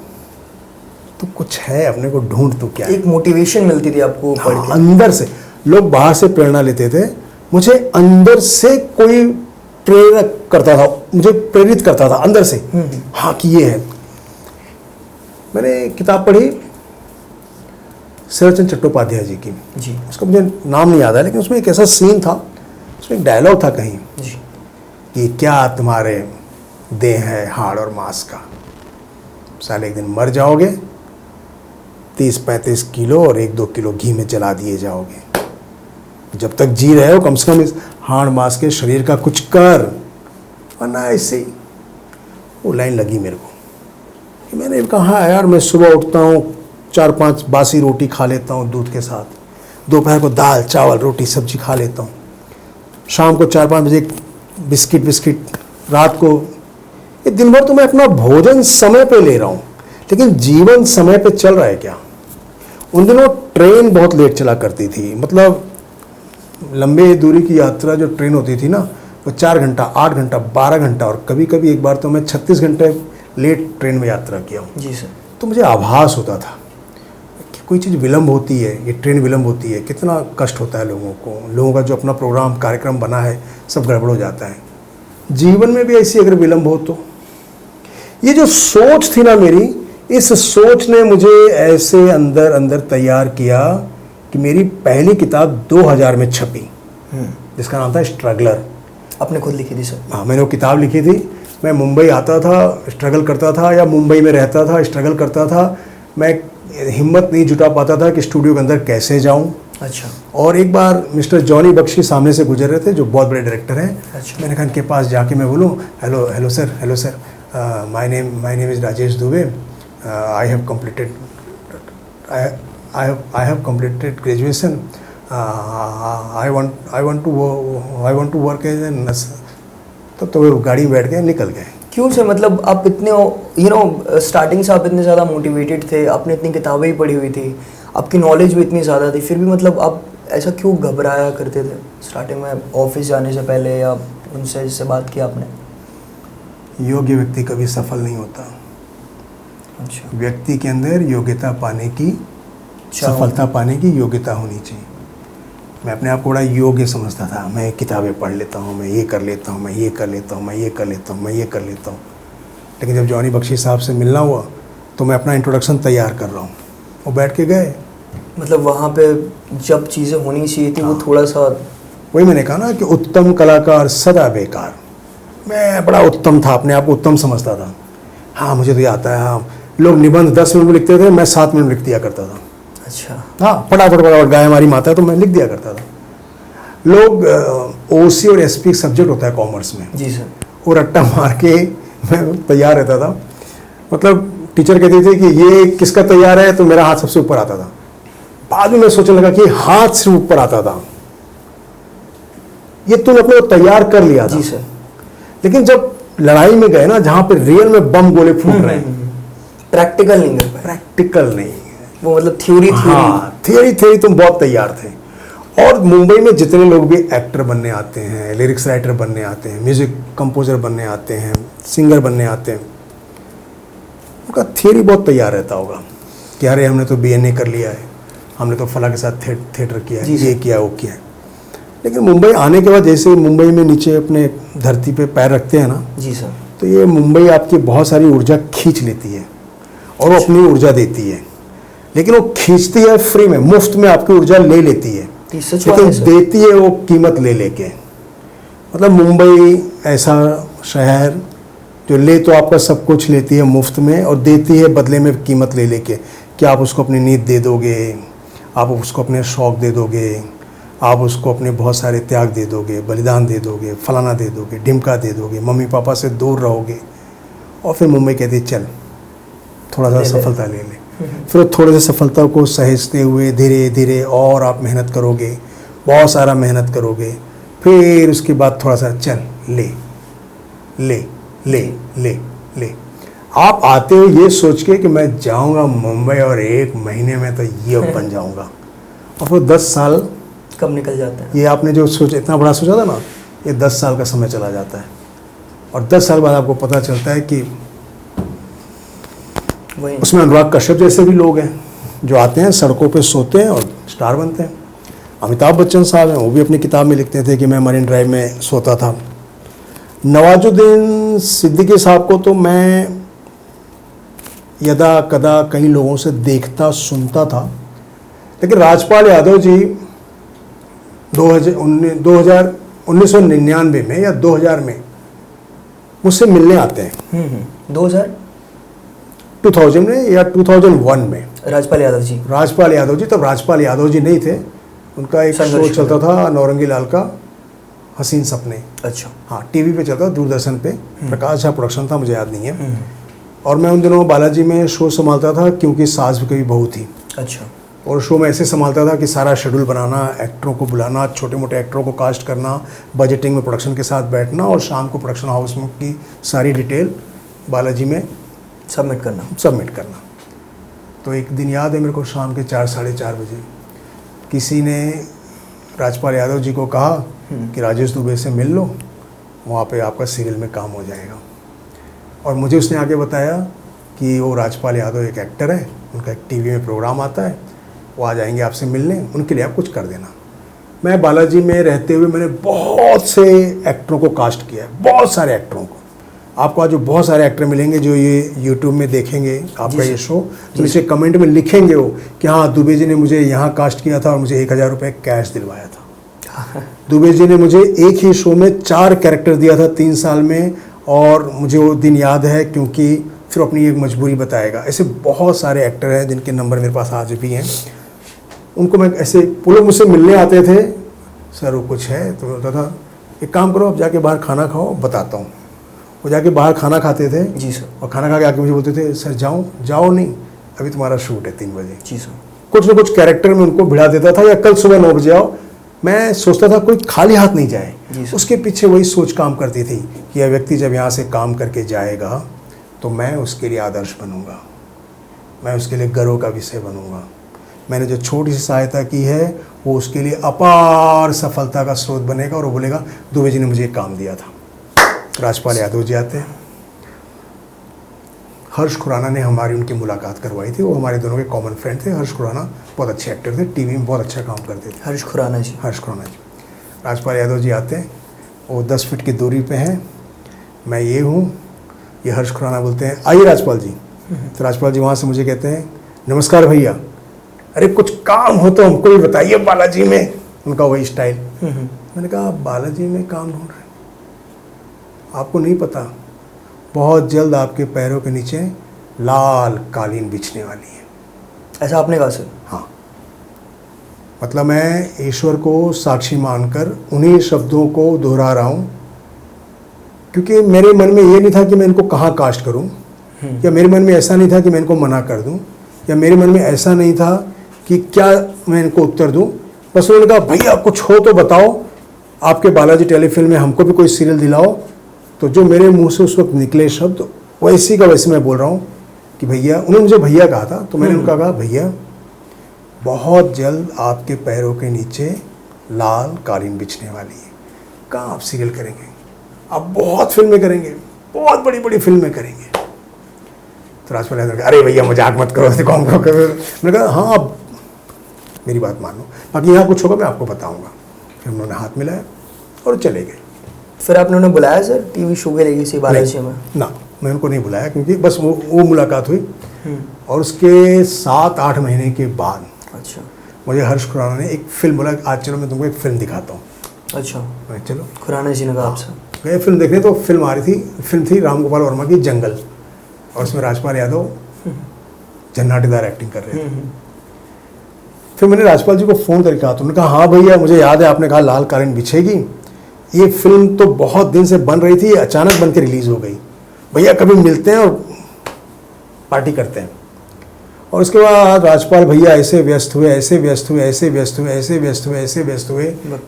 कुछ है, अपने को ढूंढ, तू क्या है। एक मोटिवेशन मिलती थी आपको पढ़ के? अंदर से। लोग बाहर से प्रेरणा लेते थे, मुझे अंदर से कोई प्रेरक करता था, मुझे प्रेरित करता था अंदर से, हाँ कि ये है। मैंने किताब पढ़ी शरदचंद्र चट्टोपाध्याय जी की। जी। उसका मुझे नाम नहीं याद है, लेकिन उसमें एक ऐसा सीन था, उसमें एक डायलॉग था कहीं जी। कि क्या तुम्हारे देह है हाड़ और मांस का, साले एक दिन मर जाओगे, 30-35 किलो और 1-2 किलो घी में जला दिए जाओगे। जब तक जी रहे हो कम से कम इस हाड़ मांस के शरीर का कुछ कर, वरना ऐसे ही। वो लाइन लगी मेरे को कि मैंने कहा यार, मैं सुबह उठता हूँ 4-5 बासी रोटी खा लेता हूँ दूध के साथ, दोपहर को दाल चावल रोटी सब्जी खा लेता हूँ, शाम को 4-5 बजे बिस्किट, रात को, ये दिन भर तो मैं अपना भोजन समय पे ले रहा हूँ, लेकिन जीवन समय पे चल रहा है क्या? उन दिनों ट्रेन बहुत लेट चला करती थी, मतलब लंबे दूरी की यात्रा जो ट्रेन होती थी ना, वो 4 घंटा, 8 घंटा, 12 घंटा, और कभी कभी एक बार तो मैं 36 घंटे लेट ट्रेन में यात्रा किया हूँ। जी सर। तो मुझे आभास होता था कि कोई चीज़ विलम्ब होती है, ये ट्रेन विलम्ब होती है, कितना कष्ट होता है लोगों को, लोगों का जो अपना प्रोग्राम कार्यक्रम बना है सब गड़बड़ हो जाता है। जीवन में भी ऐसी अगर विलम्ब हो तो, ये जो सोच थी ना मेरी, इस सोच ने मुझे ऐसे अंदर अंदर तैयार किया कि मेरी पहली किताब 2000 में छपी, जिसका नाम था स्ट्रगलर। आपने खुद लिखी थी सर? हाँ, मैंने वो किताब लिखी थी। मैं मुंबई आता था, स्ट्रगल करता था, या मुंबई में रहता था, स्ट्रगल करता था। मैं हिम्मत नहीं जुटा पाता था कि स्टूडियो के अंदर कैसे जाऊं। अच्छा। और एक बार मिस्टर जॉनी बख्शी सामने से गुजर रहे थे, जो बहुत बड़े डायरेक्टर हैं। अच्छा। मैंने कहा इनके पास जाके मैं बोलूं, hello sir, my name is Rajesh Dubey, I have completed graduation, I want to work as a nurse। तब तो वो गाड़ी में बैठ के निकल गए। क्यों सर? मतलब आप इतने स्टार्टिंग से आप इतने ज़्यादा मोटिवेटेड थे, आपने इतनी किताबें ही पढ़ी हुई थी, आपकी नॉलेज भी इतनी ज़्यादा थी, फिर भी मतलब आप ऐसा क्यों घबराया करते थे स्टार्टिंग में, ऑफिस जाने से पहले, या उनसे जिससे बात की आपने? योग्य व्यक्ति कभी सफल नहीं होता। अच्छा। व्यक्ति के अंदर योग्यता पाने की, सफलता पाने की योग्यता होनी चाहिए। मैं अपने आप को बड़ा योग्य समझता था, मैं किताबें पढ़ लेता हूँ, मैं ये कर लेता हूँ, मैं ये कर लेता हूँ, मैं ये कर लेता हूँ, मैं ये कर लेता हूँ। लेकिन जब जॉनी बख्शी साहब से मिलना हुआ तो मैं अपना इंट्रोडक्शन तैयार कर रहा हूँ, वो बैठ के गए। मतलब वहाँ पे जब चीज़ें होनी चाहिए थी वो थोड़ा सा वही मैंने कहा ना कि उत्तम कलाकार सदा बेकार। मैं बड़ा उत्तम था, अपने आप को उत्तम समझता था। हाँ मुझे तो ये आता है। हाँ लोग निबंध 10 मिनट में लिखते थे, मैं 7 मिनट में लिख दिया करता था। अच्छा। हाँ फटाफट फटाफट गाय हमारी माता है तो मैं लिख दिया करता था। लोग ओसी और एसपी सब्जेक्ट होता है कॉमर्स में, जी सर। वो रट्टा मार के मैं तैयार रहता था। मतलब टीचर कहती थी कि ये किसका तैयार है, तो मेरा हाथ सबसे ऊपर आता था। बाद में मैं सोचने लगा कि हाथ से ऊपर आता था, ये तुमने अपने को तैयार कर लिया था। जी सर। लेकिन जब लड़ाई में गए ना, जहां पे रियल में बम गोले फूट रहे हैं, प्रैक्टिकल नहीं कर पाए। प्रैक्टिकल नहीं, वो मतलब थ्योरी हाँ थ्योरी तुम बहुत तैयार थे। और मुंबई में जितने लोग भी एक्टर बनने आते हैं, लिरिक्स राइटर बनने आते हैं, म्यूजिक कंपोजर बनने आते हैं, सिंगर बनने आते हैं, उनका थियरी बहुत तैयार रहता होगा कि अरे हमने तो बीएनए कर लिया है, हमने तो फला के साथ थिएटर किया है, ये किया वो किया है। लेकिन मुंबई आने के बाद जैसे मुंबई में नीचे अपने धरती पे पैर रखते हैं ना, जी सर, तो ये मुंबई आपकी बहुत सारी ऊर्जा खींच लेती है और वो अपनी ऊर्जा देती है। लेकिन वो खींचती है फ्री में, मुफ्त में आपकी ऊर्जा ले लेती है, लेकिन देती है वो कीमत ले लेके। मतलब मुंबई ऐसा शहर जो ले तो आपका सब कुछ लेती है मुफ्त में और देती है बदले में कीमत ले लेके, कि आप उसको अपनी नींद दे दोगे, आप उसको अपने शौक़ दे दोगे, आप उसको अपने बहुत सारे त्याग दे दोगे, बलिदान दे दोगे, फलाना दे दोगे, ढिमका दे दोगे, मम्मी पापा से दूर रहोगे, और फिर मुंबई कहती है चल थोड़ा सा सफलता ले ले। फिर थोड़े से सफलता को सहेजते हुए धीरे धीरे और आप मेहनत करोगे, बहुत सारा मेहनत करोगे, फिर उसके बाद थोड़ा सा चल ले ले ले ले ले। आप आते हो ये सोच के कि मैं जाऊंगा मुंबई और 1 महीने में तो ये बन जाऊंगा, और फिर 10 साल कब निकल जाता है। ये आपने जो सोचा, इतना बड़ा सोचा था ना, ये 10 साल का समय चला जाता है। और 10 साल बाद आपको पता चलता है कि उसमें अनुराग कश्यप जैसे भी लोग हैं जो आते हैं, सड़कों पे सोते हैं और स्टार बनते हैं। अमिताभ बच्चन साहब हैं, वो भी अपनी किताब में लिखते थे कि मैं मरीन ड्राइव में सोता था। नवाजुद्दीन सिद्दीकी साहब को तो मैं यदा कदा कई लोगों से देखता सुनता था, लेकिन राजपाल यादव जी 1999 में या 2000 में मुझसे मिलने आते हैं। 2000 में या 2001 में। राजपाल यादव जी, तब राजपाल यादव जी नहीं थे, उनका एक शो चलता था नौरंगी लाल का, हसीन सपने। अच्छा। हाँ टीवी पे चलता, दूरदर्शन पे, प्रकाश झा प्रोडक्शन था, मुझे याद नहीं है। और मैं उन दिनों बालाजी में शो संभालता था, क्योंकि सास भी कभी बहू थी। अच्छा। और शो में ऐसे संभालता था कि सारा शेड्यूल बनाना, एक्टरों को बुलाना, छोटे मोटे एक्टरों को कास्ट करना, बजटिंग में प्रोडक्शन के साथ बैठना, और शाम को प्रोडक्शन हाउस में की सारी डिटेल बालाजी में सबमिट करना। तो एक दिन याद है मेरे को, शाम के 4 साढ़े 4 बजे किसी ने राजपाल यादव जी को कहा कि राजेश दुबे से मिल लो, वहाँ पे आपका सीरियल में काम हो जाएगा। और मुझे उसने आगे बताया कि वो राजपाल यादव एक एक्टर है, उनका एक टीवी में प्रोग्राम आता है, वो आ जाएंगे आपसे मिलने, उनके लिए आप कुछ कर देना। मैं बालाजी में रहते हुए मैंने बहुत से एक्टरों को कास्ट किया है, बहुत सारे एक्टरों को। आपको आज जो बहुत सारे एक्टर मिलेंगे जो ये यूट्यूब में देखेंगे आपका ये शो, तो नीचे कमेंट में लिखेंगे वो कि हाँ दुबे जी ने मुझे यहाँ कास्ट किया था और मुझे 1000 रुपये कैश दिलवाया था। दुबे जी ने मुझे एक ही शो में 4 कैरेक्टर दिया था 3 साल में, और मुझे वो दिन याद है क्योंकि फिर अपनी एक मजबूरी बताएगा। ऐसे बहुत सारे एक्टर हैं जिनके नंबर मेरे पास आज भी हैं। उनको मैं ऐसे, वो लोग मुझसे मिलने आते थे, सर वो कुछ है, तो बोलता था एक काम करो आप जाके बाहर खाना खाओ, बताता हूँ। वो जाके बाहर खाना खाते थे। जी सर। और खाना खा के आके मुझे बोलते थे सर जाओ नहीं, अभी तुम्हारा शूट है 3 बजे। जी सर। कुछ ना कुछ कैरेक्टर में उनको भिड़ा देता था, या कल सुबह 9 बजे आओ। मैं सोचता था कोई खाली हाथ नहीं जाए, उसके पीछे वही सोच काम करती थी कि यह व्यक्ति जब यहाँ से काम करके जाएगा तो मैं उसके लिए आदर्श बनूंगा, मैं उसके लिए गर्व का विषय बनूंगा। मैंने जो छोटी सी सहायता की है वो उसके लिए अपार सफलता का स्रोत बनेगा, और वो बोलेगा दुबे जी ने मुझे एक काम दिया था। राजपाल यादव जी आते हैं, हर्ष खुराना ने हमारी उनकी मुलाकात करवाई थी, वो हमारे दोनों के कॉमन फ्रेंड थे। हर्ष खुराना बहुत अच्छे एक्टर थे, टीवी में बहुत अच्छा काम करते थे। हर्ष खुराना जी। राजपाल यादव जी आते हैं, वो 10 फीट की दूरी पे हैं, मैं ये हूँ, ये हर्ष खुराना बोलते हैं आइए राजपाल जी। तो राजपाल जी वहाँ से मुझे कहते हैं नमस्कार भैया, अरे कुछ काम हो तो हमको भी बताइए बालाजी में। उनका वही स्टाइल, मैंने कहा आप बालाजी में काम ढूंढ रहे हैं, आपको नहीं पता बहुत जल्द आपके पैरों के नीचे लाल कालीन बिछने वाली है। ऐसा आपने कहा सर? हाँ, मतलब मैं ईश्वर को साक्षी मानकर उन्हीं शब्दों को दोहरा रहा हूँ, क्योंकि मेरे मन में ये नहीं था कि मैं इनको कहाँ कास्ट करूँ, या मेरे मन में ऐसा नहीं था कि मैं इनको मना कर दूँ, या मेरे मन में ऐसा नहीं था कि क्या मैं इनको उत्तर दूँ। बस उन्होंने कहा भैया कुछ हो तो बताओ, आपके बालाजी टेलीफिल्म में हमको भी कोई सीरियल दिलाओ। तो जो मेरे मुंह से उस वक्त निकले शब्द वैसे का वैसे मैं बोल रहा हूँ कि भैया, उन्होंने मुझे भैया कहा था, तो मैंने उनका कहा भैया बहुत जल्द आपके पैरों के नीचे लाल कालीन बिछने वाली है। कहाँ आप सीरियल करेंगे, आप बहुत फिल्में करेंगे, बहुत बड़ी बड़ी फिल्में करेंगे। तो राजपाल यादव कहा अरे भैया मजाक मत करो, कौन करो। मैंने कहा हाँ आप मेरी बात मानो, बाकी यहाँ कुछ होगा मैं आपको बताऊँगा। फिर उन्होंने हाथ मिलाया और चले गए। फिर आपने उन्हें बुलाया सर टीवी शो के लिए किसी बालाजी में? ना, मैं उनको नहीं बुलाया, क्योंकि बस वो मुलाकात हुई। और उसके 7-8 महीने के बाद अच्छा मुझे हर्ष खुराना ने एक फिल्म बोला, आज चलो मैं तुमको एक फिल्म दिखाता हूँ। अच्छा, मैं चलो, खुराना जी ने कहा आपसे? गए फिल्म देखने। तो फिल्म आ रही थी, फिल्म थी राम गोपाल वर्मा की जंगल, और उसमें राजपाल यादव जन्नाटीदार एक्टिंग कर रहे थे। फिर मैंने राजपाल जी को फ़ोन करके कहा, तुमने कहा हाँ भैया मुझे याद है, आपने कहा लाल कालीन बिछेगी, ये फिल्म तो बहुत दिन से बन रही थी, अचानक बन के रिलीज़ हो गई, भैया कभी मिलते हैं और पार्टी करते हैं। और उसके बाद राजपाल भैया ऐसे व्यस्त हुए, ऐसे व्यस्त हुए, ऐसे व्यस्त हुए, ऐसे व्यस्त हुए, ऐसे व्यस्त हुए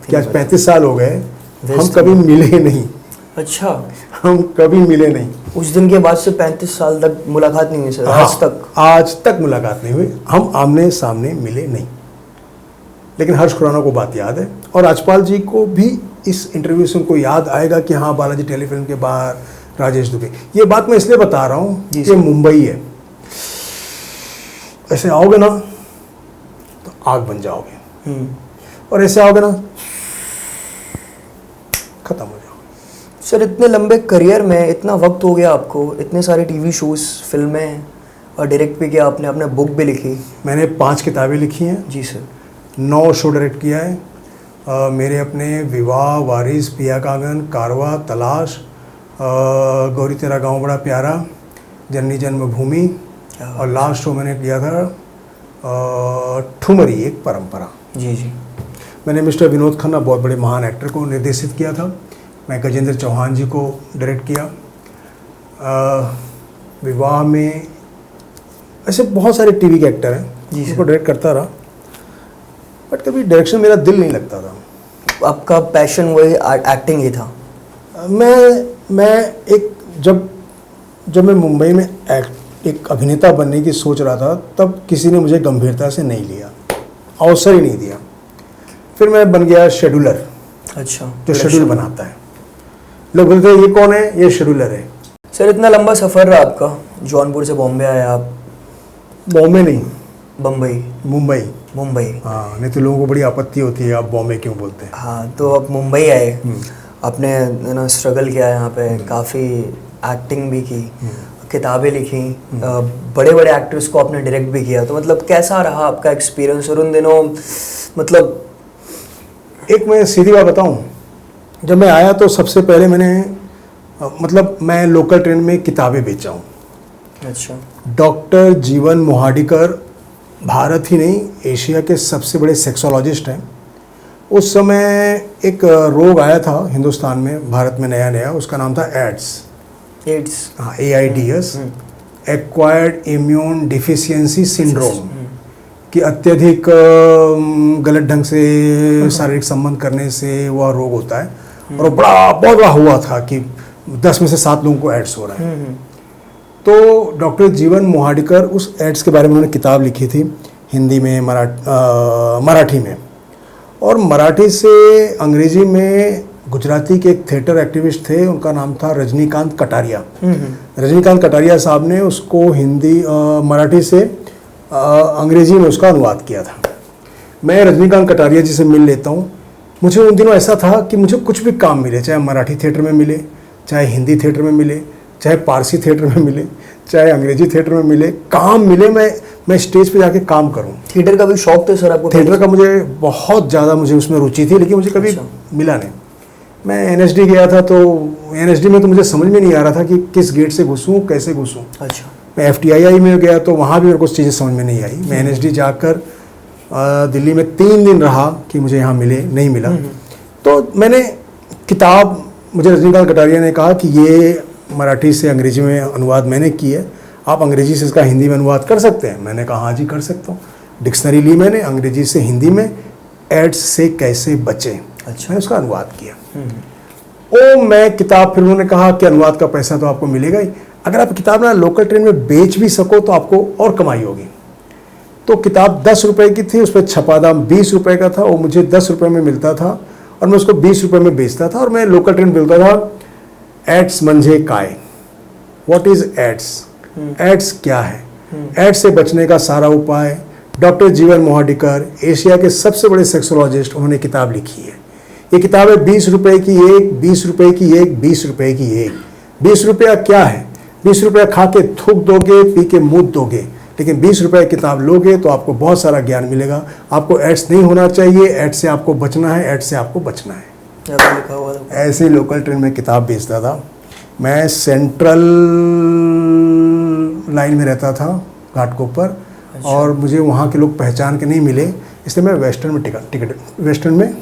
कि आज 35 साल हो गए, हम कभी मिले नहीं। अच्छा, हम कभी मिले नहीं। उस दिन के बाद से 35 साल तक मुलाकात नहीं हुई सर? हाँ, आज तक मुलाकात नहीं हुई, हम आमने सामने मिले नहीं। लेकिन हर्ष खुराना को बात याद है, और राजपाल जी को भी इस इंटरव्यू से उनको याद आएगा कि हाँ बालाजी टेलीफिल्म के बाहर राजेश दुबे। ये बात मैं इसलिए बता रहा हूँ कि मुंबई है, ऐसे आओगे ना तो आग बन जाओगे, और ऐसे आओगे ना खत्म हो जाओगे। सर इतने लंबे करियर में इतना वक्त हो गया आपको, इतने सारे टीवी शोज, फिल्में, और डायरेक्ट भी किया आपने, अपने बुक भी लिखी। मैंने 5 किताबें लिखी हैं जी सर। 9 शो डायरेक्ट किया है। मेरे अपने विवाह, वारिस, पिया कागन, कारवा, तलाश, गौरी तेरा गांव बड़ा प्यारा, जननी जन्मभूमि, और लास्ट शो मैंने किया था ठुमरी एक परंपरा। जी जी। मैंने मिस्टर विनोद खन्ना, बहुत बड़े महान एक्टर को निर्देशित किया था। मैं गजेंद्र चौहान जी को डायरेक्ट किया। विवाह में ऐसे बहुत सारे टीवी के एक्टर हैं जिनको डायरेक्ट करता रहा, बट कभी डायरेक्शन मेरा दिल नहीं लगता था। आपका पैशन वही एक्टिंग ही था? मैं एक जब मैं मुंबई में एक अभिनेता बनने की सोच रहा था, तब किसी ने मुझे गंभीरता से नहीं लिया, अवसर ही नहीं दिया। फिर मैं बन गया शेड्यूलर। अच्छा, जो शेड्यूल बनाता है। लोग बोलते हैं ये कौन है, ये शेड्यूलर है। सर इतना लंबा सफ़र रहा आपका, जौनपुर से बॉम्बे आए आप? बॉम्बे नहीं, बम्बई। मुंबई। हाँ, नहीं तो लोगों को बड़ी आपत्ति होती है आप बॉम्बे क्यों बोलते हैं। हाँ, तो आप मुंबई आए, आपने स्ट्रगल किया यहाँ पे, काफ़ी एक्टिंग भी की, किताबें लिखी, बड़े बड़े एक्टर्स को आपने डायरेक्ट भी किया, तो मतलब कैसा रहा आपका एक्सपीरियंस? और उन दिनों मतलब एक मैं सीधी बात बताऊं, जब मैं आया तो सबसे पहले मैं लोकल ट्रेन में किताबें बेचा हूँ। अच्छा। डॉक्टर जीवन मोहाडिकर भारत ही नहीं एशिया के सबसे बड़े सेक्सोलॉजिस्ट हैं। उस समय एक रोग आया था हिंदुस्तान में, भारत में नया, उसका नाम था एड्स। हाँ, AIDS, acquired immune deficiency syndrome, कि अत्यधिक गलत ढंग से शारीरिक संबंध करने से वह रोग होता है, और बहुत बड़ा हुआ था कि 10 में से 7 लोगों को एड्स हो रहा है। तो डॉक्टर जीवन मोहाडिकर उस एड्स के बारे में उन्होंने किताब लिखी थी, हिंदी में, मराठी में, और मराठी से अंग्रेजी में गुजराती के एक थिएटर एक्टिविस्ट थे, उनका नाम था रजनीकांत कटारिया। रजनीकांत कटारिया साहब ने उसको मराठी से अंग्रेजी में उसका अनुवाद किया था। मैं रजनीकांत कटारिया जी से मिल लेता हूँ। मुझे उन दिनों ऐसा था कि मुझे कुछ भी काम मिले, चाहे मराठी थिएटर में मिले, चाहे हिंदी थिएटर में मिले, चाहे पारसी थिएटर में मिले, चाहे अंग्रेजी थिएटर में मिले, काम मिले, मैं स्टेज पे जाके काम करूं। थिएटर का भी शौक था सर आपको? थिएटर का मुझे बहुत ज़्यादा उसमें रुचि थी, लेकिन मुझे कभी मिला नहीं। मैं एनएसडी गया था, तो एनएसडी में तो मुझे समझ में नहीं आ रहा था कि किस गेट से घुसूँ, कैसे घुसूँ। अच्छा। मैं एफटीआई में गया तो वहाँ भी मेरे को कुछ चीज़ें समझ में नहीं आई। मैं एनएसडी जाकर दिल्ली में 3 दिन रहा कि मुझे यहाँ मिले, नहीं मिला। तो मैंने किताब, मुझे रजनीकांत कटारिया ने कहा कि ये मराठी से अंग्रेजी में अनुवाद मैंने की है, आप अंग्रेजी से इसका हिंदी में अनुवाद कर सकते हैं। मैंने कहा हाँ जी कर सकता हूँ। डिक्शनरी ली मैंने अंग्रेजी से हिंदी में, एड्स से कैसे बचें। अच्छा। मैंने उसका अनुवाद किया। ओ मैं किताब, फिर उन्होंने कहा कि अनुवाद का पैसा तो आपको मिलेगा ही, अगर आप किताब ना लोकल ट्रेन में बेच भी सको तो आपको और कमाई होगी। तो किताब 10 रुपए की थी, उस पर छपा दाम 20 रुपए का था, वो मुझे 10 रुपए में मिलता था और मैं उसको 20 रुपए में बेचता था। और मैं लोकल ट्रेन बोलता था एड्स मंझे काय, व्हाट इज एड्स, एड्स क्या है। एड्स से बचने का सारा उपाय डॉक्टर जीवन मोहाडिकर, एशिया के सबसे बड़े सेक्सोलॉजिस्ट, उन्होंने किताब लिखी है। ये किताब है 20 रुपए की एक, 20 रुपए की एक, 20 रुपए की एक। 20 रुपया क्या है, 20 रुपया खा के थूक दोगे, पी के मूत दोगे, लेकिन 20 रुपये किताब लोगे तो आपको बहुत सारा ज्ञान मिलेगा। आपको एड्स नहीं होना चाहिए, एड्स से आपको बचना है, एड्स से आपको बचना है। लिखा हुआ था। ऐसे ही लोकल ट्रेन में किताब बेचता था। मैं सेंट्रल लाइन में रहता था घाटकोपर। अच्छा। और मुझे वहाँ के लोग पहचान के नहीं मिले, इसलिए मैं वेस्टर्न में टिकट वेस्टर्न में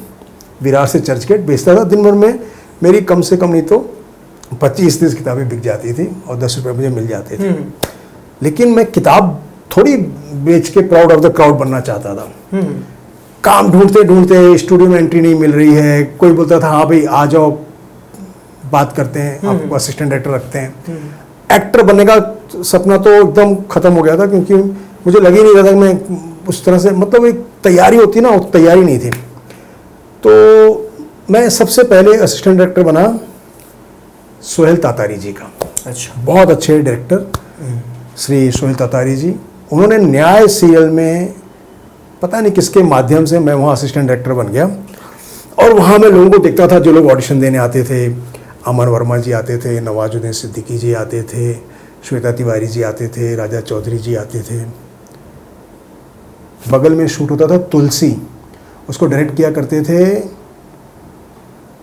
विरार से चर्च गेट बेचता था। दिन भर में मेरी कम से कम नहीं तो 25-30 किताबें बिक जाती थी और 10 रुपये मुझे मिल जाते थे। लेकिन मैं किताब थोड़ी बेच के प्राउड ऑफ द क्राउड बनना चाहता था। काम ढूंढते ढूंढते स्टूडियो में एंट्री नहीं मिल रही है। कोई बोलता था हाँ भाई आ जाओ, बात करते हैं, आपको असिस्टेंट डायरेक्टर रखते हैं। एक्टर बनने का सपना तो एकदम खत्म हो गया था, क्योंकि मुझे लग ही नहीं रहा था कि मैं उस तरह से, मतलब एक तैयारी होती ना, वो तैयारी नहीं थी। तो मैं सबसे पहले असिस्टेंट डायरेक्टर बना सोहेल तातारी जी का। अच्छा। बहुत अच्छे डायरेक्टर श्री सोहेल तातारी जी। उन्होंने न्याय सीरियल में पता नहीं किसके माध्यम से मैं वहाँ असिस्टेंट डायरेक्टर बन गया। और वहाँ मैं लोगों को देखता था जो लोग ऑडिशन देने आते थे। अमर वर्मा जी आते थे, नवाजुद्दीन सिद्दीकी जी आते थे, श्वेता तिवारी जी आते थे, राजा चौधरी जी आते थे। बगल में शूट होता था तुलसी, उसको डायरेक्ट किया करते थे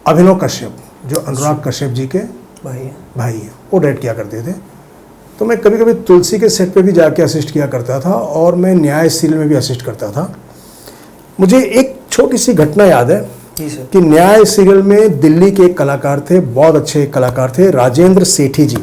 अभिनव कश्यप, जो अनुराग कश्यप जी के भाई हैं, वो डायरेक्ट किया करते थे। तो मैं कभी कभी तुलसी के सेट पे भी जाके असिस्ट किया करता था, और मैं न्याय सीरियल में भी असिस्ट करता था। मुझे एक छोटी सी घटना याद है कि न्याय सीरियल में दिल्ली के एक कलाकार थे, बहुत अच्छे कलाकार थे, राजेंद्र सेठी जी।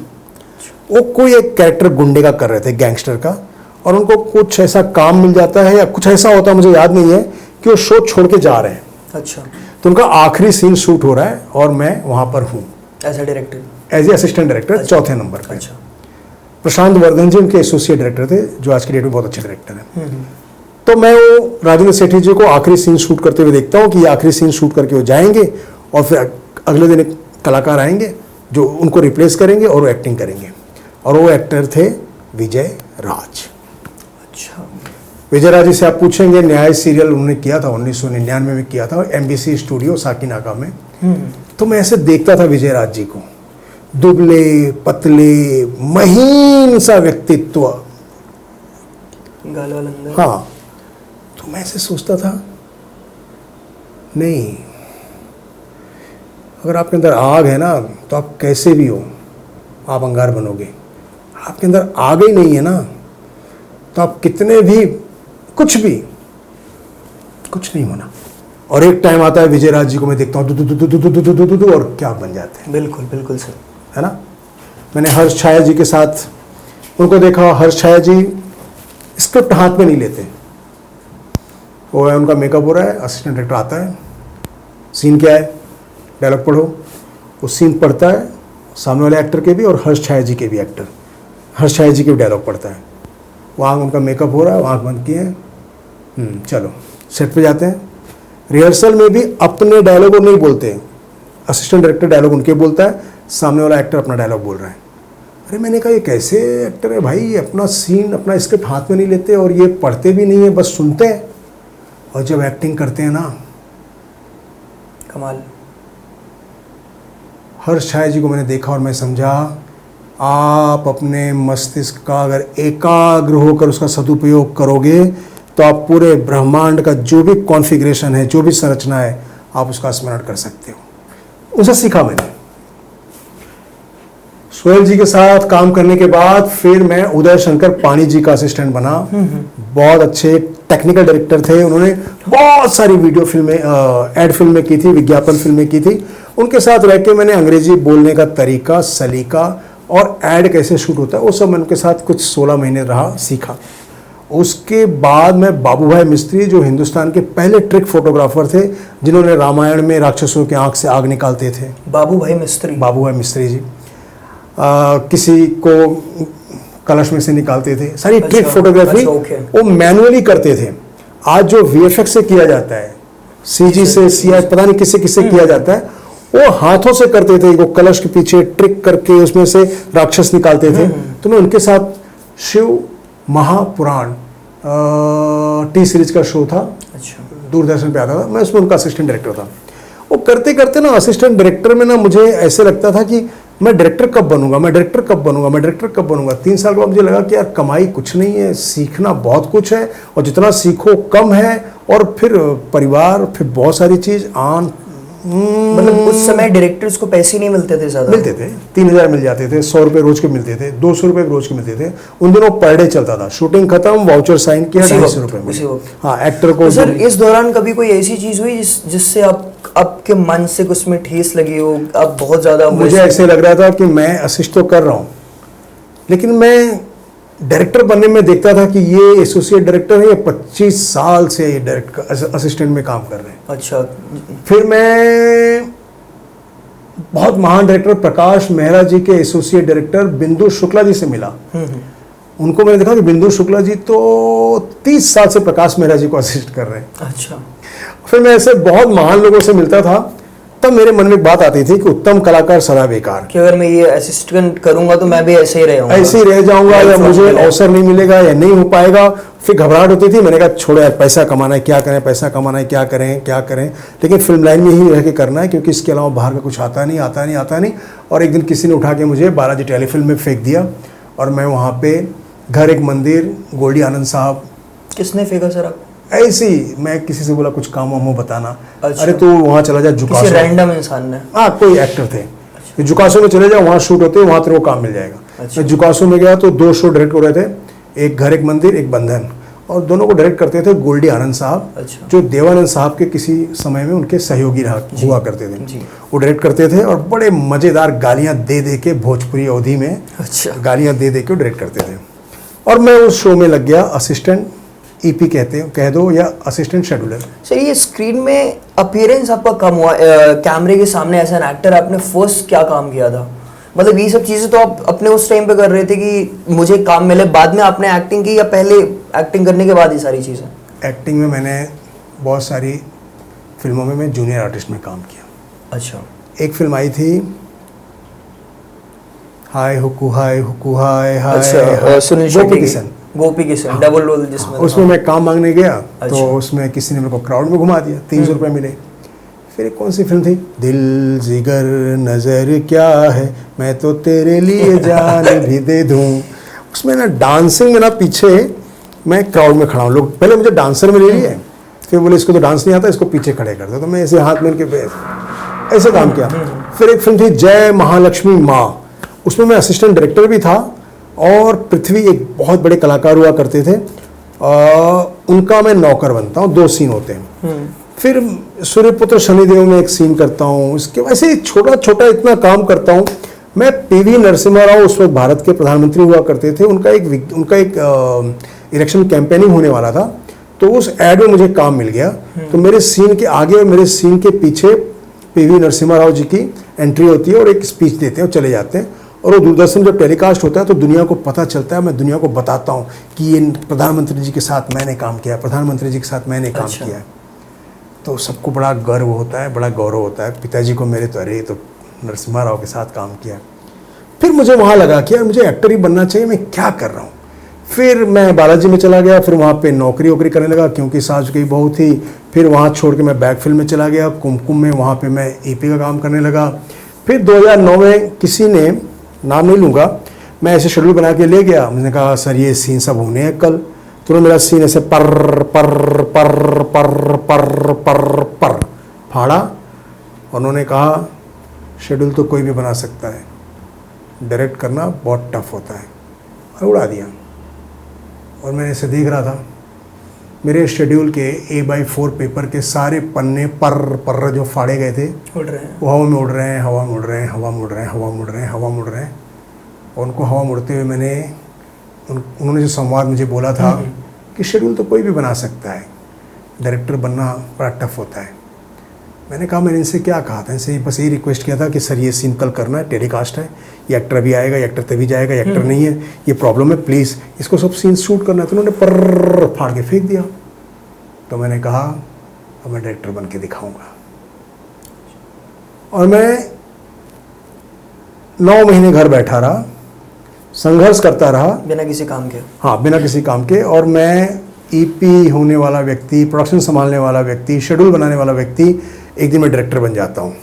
वो कोई एक कैरेक्टर गुंडे का कर रहे थे, गैंगस्टर का, और उनको कुछ ऐसा काम मिल जाता है या कुछ ऐसा होता है, मुझे याद नहीं है, कि वो शो छोड़ के जा रहे हैं। अच्छा। तो उनका आखिरी सीन शूट हो रहा है और मैं वहाँ पर हूँ as a director, as a assistant director, चौथे नंबर पे। अच्छा। प्रशांत वर्धन जी उनके एसोसिएट डायरेक्टर थे, जो आज की डेट में बहुत अच्छे डायरेक्टर हैं। तो मैं वो राजेंद्र सेठी जी को आखिरी सीन शूट करते हुए देखता हूँ कि ये आखिरी सीन शूट करके वो जाएंगे, और फिर अगले दिन एक कलाकार आएंगे जो उनको रिप्लेस करेंगे और वो एक्टिंग करेंगे। और वो एक्टर थे विजय राज। अच्छा। विजय राज जी से आप पूछेंगे, न्याय सीरियल उन्होंने किया था 1999 में किया था, एमबीसी स्टूडियो साकीनाका में। तो मैं ऐसे देखता था विजय राज जी को, दुबले पतले महीन सा व्यक्तित्व, गाल वाला अंदर। हाँ। तो मैं ऐसे सोचता था, नहीं, अगर आपके अंदर आग है ना तो आप कैसे भी हो आप अंगार बनोगे। आपके अंदर आग ही नहीं है ना तो आप कितने भी कुछ नहीं होना। और एक टाइम आता है विजय राज जी को मैं देखता हूँ दु और क्या बन जाते हैं। बिल्कुल बिल्कुल सर, है ना। मैंने हर्ष छाया जी के साथ उनको देखा। हर्ष छाया जी स्क्रिप्ट हाथ में नहीं लेते, वो है उनका मेकअप हो रहा है, असिस्टेंट डायरेक्टर आता है, सीन क्या है, डायलॉग पढ़ो। वो सीन पढ़ता है, सामने वाले एक्टर के भी और हर्ष छाया जी के भी, एक्टर हर्ष छाया जी के भी डायलॉग पढ़ता है। वहाँ उनका मेकअप हो रहा है, आँख बंद किए हैं, चलो सेट पे जाते हैं। रिहर्सल में भी अपने डायलॉग नहीं बोलते, असिस्टेंट डायरेक्टर डायलॉग उनके बोलता है, सामने वाला एक्टर अपना डायलॉग बोल रहा है। अरे मैंने कहा ये कैसे एक्टर है भाई, ये अपना सीन अपना स्क्रिप्ट हाथ में नहीं लेते और ये पढ़ते भी नहीं है, बस सुनते हैं, और जब एक्टिंग करते हैं ना, कमाल। हर्ष छाया जी को मैंने देखा और मैं समझा, आप अपने मस्तिष्क का अगर एकाग्र होकर उसका सदुपयोग करोगे तो आप पूरे ब्रह्मांड का जो भी कॉन्फ़िगरेशन है, जो भी संरचना है, आप उसका स्मरण कर सकते हो। उनसे सीखा मैंने। सोहेल जी के साथ काम करने के बाद फिर मैं उदय शंकर पानी जी का असिस्टेंट बना। बहुत अच्छे टेक्निकल डायरेक्टर थे। उन्होंने बहुत सारी वीडियो फिल्में, एड फिल्में की थी, विज्ञापन फिल्में की थी। उनके साथ रह के मैंने अंग्रेजी बोलने का तरीका, सलीका और एड कैसे शूट होता है वो सब मैं उनके साथ कुछ 16 महीने रहा, सीखा। उसके बाद मैं बाबू भाई मिस्त्री, जो हिंदुस्तान के पहले ट्रिक फोटोग्राफर थे, जिन्होंने रामायण में राक्षसों की आंख से आग निकालते थे। बाबू भाई मिस्त्री। बाबू भाई मिस्त्री जी किसी को कलश में से निकालते थे। सारी ट्रिक फोटोग्राफी वो मैनुअली करते थे। आज जो वीएफएक्स से किया जाता है, सीजी से, सीआई, पता नहीं किससे किससे किया जाता है, वो हाथों से करते थे। वो कलश के पीछे ट्रिक करके उसमें से राक्षस निकालते थे। तो मैं उनके साथ शिव महापुराण टी सीरीज का शो था, अच्छा, दूरदर्शन पे आता था, मैं उसमें उनका असिस्टेंट डायरेक्टर था। वो करते करते ना असिस्टेंट डायरेक्टर में ना मुझे ऐसे लगता था कि मैं डायरेक्टर कब बनूंगा, मैं डायरेक्टर कब बनूंगा, मैं डायरेक्टर कब बनूंगा। 3 साल के बाद मुझे लगा कि यार कमाई कुछ नहीं है, सीखना बहुत कुछ है, और जितना सीखो कम है, और फिर परिवार, फिर बहुत सारी चीज आन। मतलब उस समय डायरेक्टर्स को पैसे नहीं मिलते थे ज्यादा? मिलते थे, 3000 मिल जाते थे, 100 रुपये रोज के मिलते थे, 200 रुपये रोज के मिलते थे। उन दिनों पर डे चलता था, शूटिंग खत्म, वाउचर साइन किया, 250 रुपये। हाँ, एक्टर को। तो सर इस दौरान कभी कोई ऐसी चीज हुई जिससे आपके मानसिक उसमें ठेस लगी हो, आप बहुत ज्यादा? मुझे ऐसे लग रहा था कि मैं असिस्ट तो कर रहा हूँ, लेकिन मैं डायरेक्टर बनने में देखता था कि ये एसोसिएट डायरेक्टर है, ये 25 साल से ये डायरेक्टर असिस्टेंट में काम कर रहे हैं। अच्छा। फिर मैं बहुत महान डायरेक्टर प्रकाश मेहरा जी के एसोसिएट डायरेक्टर बिंदु शुक्ला जी से मिला। उनको मैंने देखा कि बिंदु शुक्ला जी तो 30 साल से प्रकाश मेहरा जी को असिस्ट कर रहे हैं। अच्छा। फिर मैं ऐसे बहुत महान लोगों से मिलता था, तब मेरे मन में एक बात आती थी कि उत्तम कलाकार सदा बेकार, कि अगर मैं ये असिस्टेंट करूंगा तो मैं भी ऐसे ही रहूंगा, ऐसे ही रह जाऊंगा, या मुझे अवसर नहीं मिलेगा, या नहीं हो पाएगा। फिर घबराहट होती थी। मैंने कहा छोड़ो यार, पैसा कमाना है, क्या करें, पैसा कमाना है, क्या करें क्या करें, लेकिन फिल्म लाइन में ही रह के करना है, क्योंकि इसके अलावा बाहर का कुछ आता नहीं। और एक दिन किसी ने उठा के मुझे बालाजी टेलीफिल्म में फेंक दिया, और मैं वहाँ पे घर एक मंदिर, गोल्डी आनंद साहब। किसने फेंका सर आप? ऐसे ही मैं किसी से बोला कुछ काम वाम हो बताना। अच्छा। अरे तो वहाँ चला जा जुकासो, किसी रैंडम इंसान ने? हाँ, कोई एक्टर थे। अच्छा। जुकासो में चले जाओ, वहाँ शूट होते हैं, वहाँ तेरे को काम मिल जाएगा। अच्छा। मैं जुकासो में गया तो 2 शो डायरेक्ट हो रहे थे, एक घर एक मंदिर, एक बंधन, और दोनों को डायरेक्ट करते थे गोल्डी आनंद साहब। अच्छा। जो देवानंद साहब के किसी समय में उनके सहयोगी हुआ करते थे। जी। वो डायरेक्ट करते थे, और बड़े मजेदार गालियाँ दे दे के, भोजपुरी अवधि में अच्छा, गालियाँ दे दे के डायरेक्ट करते थे। और मैं उस शो में लग गया असिस्टेंट ईपी कह दो, या असिस्टेंट शेड्यूलर। सर ये स्क्रीन में अपीयरेंस आपका कम हुआ, कैमरे के सामने एज एन एक्टर आपने फर्स्ट क्या काम किया था? मतलब ये सब चीज़ें तो आप अपने उस टाइम पे कर रहे थे कि मुझे काम मिले, बाद में आपने एक्टिंग की, या पहले एक्टिंग करने के बाद ये सारी चीज़ें? एक्टिंग में मैंने बहुत सारी फिल्मों में मैं जूनियर आर्टिस्ट में काम किया। अच्छा। एक फिल्म आई थी, हाय हुकू हाय हुकू हाय हाय। अच्छा, सुनील शेट्टी। गोपी किशन, हाँ, डबल रोल जिसमें। उसमें मैं काम मांगने गया। अच्छा। तो उसमें किसी ने मेरे को क्राउड में घुमा दिया, 300 रुपये मिले। फिर एक कौन सी फिल्म थी, दिल जिगर नजर क्या है, मैं तो तेरे लिए जान भी दे दूं। उसमें ना डांसिंग में ना पीछे मैं क्राउड में खड़ा हूँ, लोग पहले मुझे डांसर में ले लिए, फिर बोले इसको तो डांस नहीं आता, इसको पीछे खड़े कर दो। तो मैं ऐसे हाथ में इनके ऐसे काम किया। फिर एक फिल्म थी जय महालक्ष्मी माँ, उसमें मैं असिस्टेंट डायरेक्टर भी था, और पृथ्वी एक बहुत बड़े कलाकार हुआ करते थे, उनका मैं नौकर बनता हूँ। 2 सीन होते हैं। फिर सूर्यपुत्र शनिदेव में एक सीन करता हूँ। इसके वैसे छोटा छोटा इतना काम करता हूँ। मैं पीवी नरसिम्हा राव उस वक्त भारत के प्रधानमंत्री हुआ करते थे, उनका एक इलेक्शन कैंपेनिंग होने वाला था, तो उस एड में मुझे काम मिल गया। तो मेरे सीन के आगे और मेरे सीन के पीछे पीवी नरसिम्हा राव जी की एंट्री होती है, और एक स्पीच देते हैं और चले जाते हैं। और वो दूरदर्शन जब टेलीकास्ट होता है तो दुनिया को पता चलता है, मैं दुनिया को बताता हूँ कि ये प्रधानमंत्री जी के साथ मैंने काम किया, प्रधानमंत्री जी के साथ मैंने काम किया है। तो सबको बड़ा गर्व होता है, बड़ा गौरव होता है। पिताजी को मेरे तो अरे तो नरसिम्हा राव के साथ काम किया। फिर मुझे वहाँ लगा कि यार मुझे एक्टर ही बनना चाहिए, मैं क्या कर रहा हूँ। फिर मैं बालाजी में चला गया, फिर वहाँ पे नौकरी वोकरी करने लगा, क्योंकि सास की बहू थी। फिर वहाँ छोड़ के मैं बैक फिल्म में चला गया, कुमकुम में, वहाँ पे मैं ईपी का काम करने लगा। फिर 2009 में किसी ने, नाम नहीं लूँगा, मैं ऐसे शेड्यूल बना के ले गया। मैंने कहा सर ये सीन सब होने हैं कल। तो मेरा सीन ऐसे पर पर पर पर पर पर पर फाड़ा और उन्होंने कहा शेड्यूल तो कोई भी बना सकता है, डायरेक्ट करना बहुत टफ होता है, और उड़ा दिया। और मैं ऐसे देख रहा था, मेरे शेड्यूल के A/4 पेपर के सारे पन्ने पर जो फाड़े गए थे उड़ रहे हैं, वो हवा में उड़ रहे हैं, हवा में उड़ रहे हैं, हवा में उड़ रहे हैं, हवा में उड़ रहे हैं, हवा में उड़ रहे हैं। और उनको हवा में उड़ते हुए मैंने उन्होंने जो संवाद मुझे बोला था कि शेड्यूल तो कोई भी बना सकता है, डायरेक्टर बनना बड़ा टफ होता है। मैंने कहा, मैंने इनसे क्या कहा था, इनसे बस यही रिक्वेस्ट किया था कि सर ये सीन कल करना है, टेलीकास्ट है, ये एक्टर अभी आएगा, ये एक्टर तभी जाएगा, ये एक्टर नहीं है, ये प्रॉब्लम है, प्लीज़ इसको सब सीन शूट करना है। तो उन्होंने पर फाड़ के फेंक दिया। तो मैंने कहा अब मैं डायरेक्टर बन के दिखाऊंगा। और मैं 9 महीने घर बैठा रहा, संघर्ष करता रहा बिना किसी काम के। हाँ, बिना किसी काम के। और मैं ईपी होने वाला व्यक्ति, प्रोडक्शन संभालने वाला व्यक्ति, शेड्यूल बनाने वाला व्यक्ति, एक दिन मैं डायरेक्टर बन जाता हूँ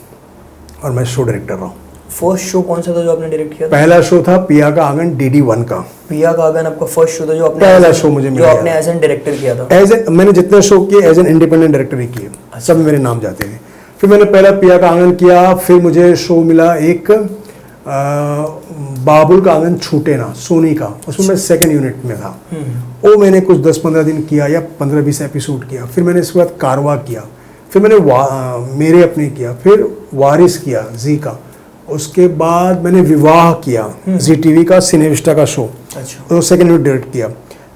और मैं शो डायरेक्टर रहा हूँ। फर्स्ट शो कौन सा था जो आपने डायरेक्ट किया था? पहला शो था पिया का आंगन DD1 का। पिया का आंगन आपका फर्स्ट शो था जो आपने पहला शो मुझे जो मिला आपने एज एन डायरेक्टर किया था? मैंने जितने शो किए एज एन इंडिपेंडेंट डायरेक्टर ही किए, सब मेरे नाम जाते थे। फिर मैंने पहला पिया का आंगन किया, फिर मुझे शो मिला एक बाबुल का आंगन छूटे ना, सोनी का, उसमें मैं सेकंड यूनिट में था। वो मैंने कुछ 10-15 दिन किया या 15-20 एपिसोड किया। फिर मैंने इसके बाद कारवा किया, फिर मैंने मेरे अपने किया, फिर वारिस किया जी का, उसके बाद मैंने विवाह किया ZTV का, सिनेविस्टा का शो, अच्छा, तो सेकंड यूनिट डायरेक्ट किया।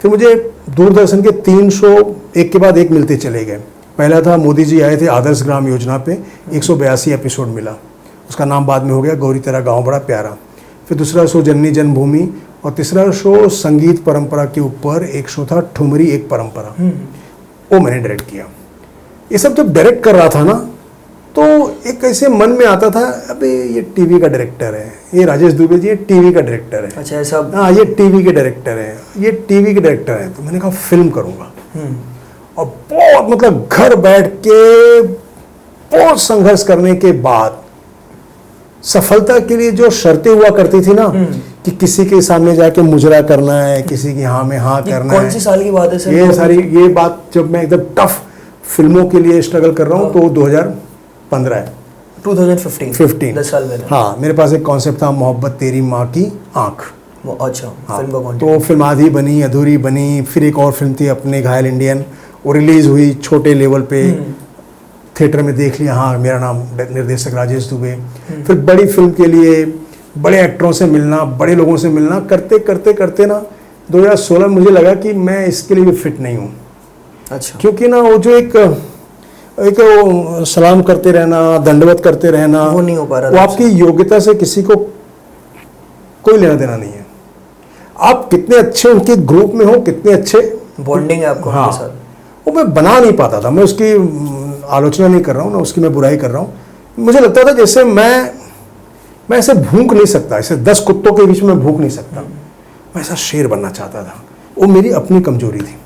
फिर मुझे दूरदर्शन के 3 शो एक के बाद एक मिलते चले गए। पहला था मोदी जी आए थे आदर्श ग्राम योजना पे, 182 एपिसोड मिला, उसका नाम बाद में हो गया गौरी तेरा गाँव बड़ा प्यारा। फिर दूसरा शो जननी जन्मभूमि, और तीसरा शो संगीत परंपरा के ऊपर एक शो था ठुमरी एक परंपरा, वो मैंने डायरेक्ट किया। ये सब जब डायरेक्ट कर रहा था ना, तो एक ऐसे मन में आता था, अबे ये टीवी का डायरेक्टर है, ये राजेश दुबे जी ये टीवी का डायरेक्टर है, अच्छा ऐसा, हाँ ये टीवी के डायरेक्टर है, ये टीवी के डायरेक्टर है। तो मैंने कहा फिल्म करूँगा। और बहुत मतलब घर बैठ के बहुत संघर्ष करने के बाद सफलता के लिए जो शर्तें हुआ करती थी ना, कि किसी के सामने जाके मुजरा करना है, किसी की हाँ में हाँ करना है। कौन सी साल की बात है सर? ये बात जब मैं एकदम टफ फिल्मों के लिए स्ट्रगल कर रहा हूँ, तो 2015 है, 2015, 10 साल पहले। हाँ, मेरे पास एक कॉन्सेप्ट था, मोहब्बत तेरी माँ की आँख। अच्छा, हाँ, फिल्म का कॉन्सेप्ट। तो फिल्म आधी बनी, अधूरी बनी। फिर एक और फिल्म थी अपने घायल इंडियन, वो रिलीज हुई छोटे लेवल पे, थिएटर में देख लिया, हाँ मेरा नाम निर्देशक राजेश दुबे। फिर बड़ी फिल्म के लिए बड़े एक्टरों से मिलना, बड़े लोगों से मिलना, करते करते करते ना 2016 में मुझे लगा कि मैं इसके लिए भी फिट नहीं हूँ। अच्छा, क्योंकि ना वो जो एक वो सलाम करते रहना, दंडवत करते रहना, वो नहीं हो पा रहा वो था। आपकी योग्यता से किसी को कोई लेना देना नहीं है। आप कितने अच्छे उनके ग्रुप में हो, कितने अच्छे बॉन्डिंग है आपको हाँ, उनके साथ, वो मैं बना नहीं पाता था। मैं उसकी आलोचना नहीं कर रहा हूँ, ना उसकी मैं बुराई कर रहा हूँ। मुझे लगता था जैसे मैं ऐसे भूख नहीं सकता, ऐसे 10 कुत्तों के बीच में भूख नहीं सकता, मैं ऐसा शेर बनना चाहता था। वो मेरी अपनी कमजोरी थी।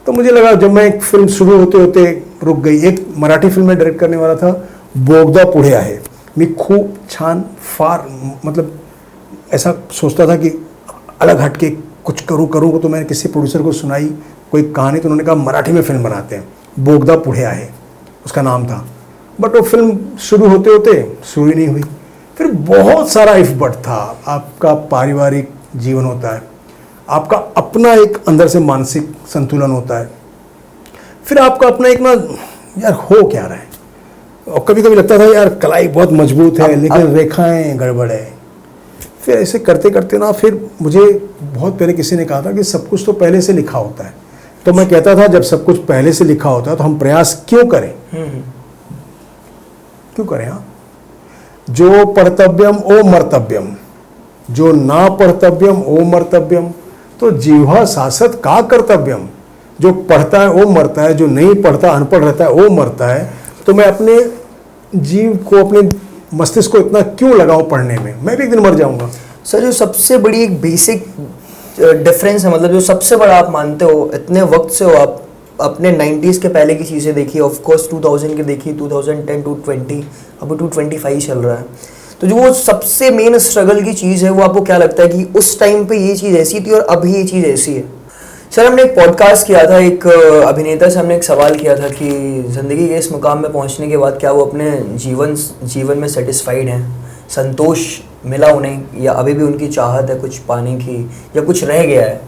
तो मुझे लगा, जब मैं एक फिल्म शुरू होते होते रुक गई, एक मराठी फिल्म में डायरेक्ट करने वाला था, बोगदा पुढे आहे। मैं खूब छान फार मतलब ऐसा सोचता था कि अलग हट के कुछ करूँ। तो मैंने किसी प्रोड्यूसर को सुनाई कोई कहानी, तो उन्होंने कहा मराठी में फिल्म बनाते हैं, बोगदा पुढे आहे उसका नाम था। बट वो फिल्म शुरू होते होते शुरू ही नहीं हुई। फिर बहुत सारा इफ बट था। आपका पारिवारिक जीवन होता है, आपका अपना एक अंदर से मानसिक संतुलन होता है, फिर आपका अपना एक ना यार हो क्या रहा है। और कभी कभी लगता था यार कलाई बहुत मजबूत है, लेकिन रेखाएं गड़बड़ है। फिर ऐसे करते करते ना, फिर मुझे बहुत पहले किसी ने कहा था कि सब कुछ तो पहले से लिखा होता है। तो मैं कहता था जब सब कुछ पहले से लिखा होता है तो हम प्रयास क्यों करें, क्यों करें। हाँ, जो पढ़तव्यम ओ मर्तव्यम, जो ना पढ़तव्यम ओ मर्तव्यम, तो जीवा शासत का कर्तव्यम। जो पढ़ता है वो मरता है, जो नहीं पढ़ता अनपढ़ रहता है वो मरता है। तो मैं अपने जीव को, अपने मस्तिष्क को इतना क्यों लगाऊं पढ़ने में, मैं भी एक दिन मर जाऊंगा। सर जो सबसे बड़ी एक बेसिक डिफरेंस है, मतलब जो सबसे बड़ा आप मानते हो, इतने वक्त से हो आप, अपने 90s के पहले की चीज़ें देखी, ऑफ कोर्स 2000 की देखी, 2010 टू 20, अब 225 चल रहा है, तो जो वो सबसे मेन स्ट्रगल की चीज़ है, वो आपको क्या लगता है कि उस टाइम पे ये चीज़ ऐसी थी और अभी ये चीज़ ऐसी है? सर हमने एक पॉडकास्ट किया था, एक अभिनेता से हमने एक सवाल किया था कि ज़िंदगी के इस मुकाम में पहुंचने के बाद क्या वो अपने जीवन में सेटिस्फाइड हैं, संतोष मिला उन्हें, या अभी भी उनकी चाहत है कुछ पाने की, या कुछ रह गया है।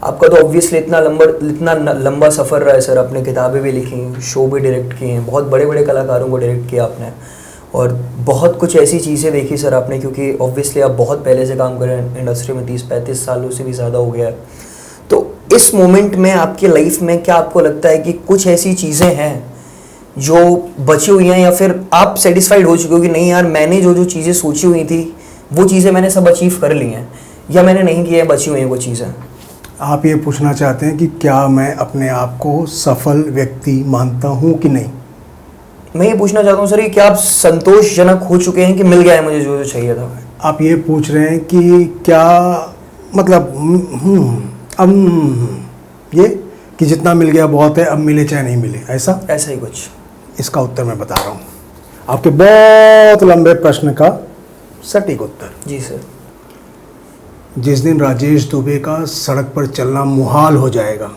आपका तो ऑब्वियसली इतना लंबा सफ़र रहा है सर, आपने किताबें भी लिखी, शो भी डायरेक्ट किए हैं, बहुत बड़े बड़े कलाकारों को डायरेक्ट किया आपने, और बहुत कुछ ऐसी चीज़ें देखी सर आपने, क्योंकि ऑब्वियसली आप बहुत पहले से काम कर रहे हैं इंडस्ट्री में, 30-35 सालों से भी ज़्यादा हो गया है। तो इस मोमेंट में आपकी लाइफ में क्या आपको लगता है कि कुछ ऐसी चीज़ें हैं जो बची हुई हैं, या फिर आप सेटिस्फाइड हो चुके हो कि नहीं यार मैंने जो जो चीज़ें सोची हुई थी वो चीज़ें मैंने सब अचीव कर ली हैं, या मैंने नहीं किया है, बची हुई हैं वो चीज़ें? आप ये पूछना चाहते हैं कि क्या मैं अपने आप को सफल व्यक्ति मानता हूँ कि नहीं? मैं ये पूछना चाहता हूँ सर कि क्या आप संतोषजनक हो चुके हैं कि मिल गया है मुझे जो जो चाहिए था? आप ये पूछ रहे हैं कि क्या मतलब ये कि जितना मिल गया बहुत है, अब मिले चाहे नहीं मिले, ऐसा ही कुछ? इसका उत्तर मैं बता रहा हूँ, आपके बहुत लंबे प्रश्न का सटीक उत्तर। जी सर। जिस दिन राजेश दुबे का सड़क पर चलना मुहाल हो जाएगा,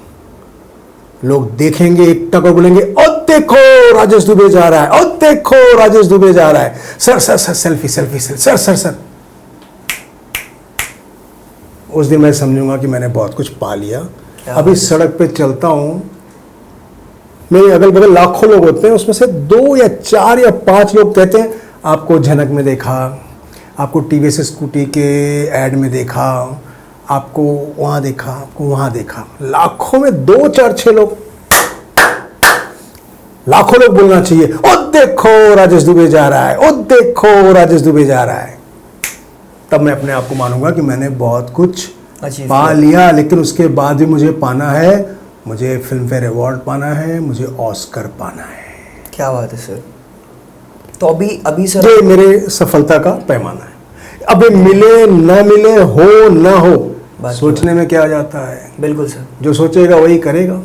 लोग देखेंगे एक टक और बोलेंगे ओ देखो राजेश दुबे जा रहा है, ओ देखो राजेश दुबे जा रहा है, sir sir sir selfie selfie sir sir sir. उस दिन मैं समझूंगा कि मैंने बहुत कुछ पा लिया। अभी सड़क पे चलता हूँ, मेरे अगल बगल लाखों लोग होते हैं, उसमें से 2 या 4 या 5 लोग कहते हैं आपको झनक में देखा, आपको टीवीएस स्कूटी के ऐड में देखा, आपको वहाँ देखा, आपको वहाँ देखा। लाखों में 2, 4, 6 लोग, लाखों लोग बोलना चाहिए ओ देखो राजेश दुबे जा रहा है, ओ देखो राजेश दुबे जा रहा है। तब मैं अपने आप को मानूंगा कि मैंने बहुत कुछ पा लिया। लेकिन उसके बाद भी मुझे पाना है, मुझे फिल्म फेयर अवार्ड पाना है, मुझे ऑस्कर पाना है। क्या बात है सर। तो अभी सर ये मेरे सफलता का पैमाना है। अब मिले न मिले, हो न हो, सोचने में क्या जाता है। बिल्कुल सर, जो सोचेगा वही करेगा।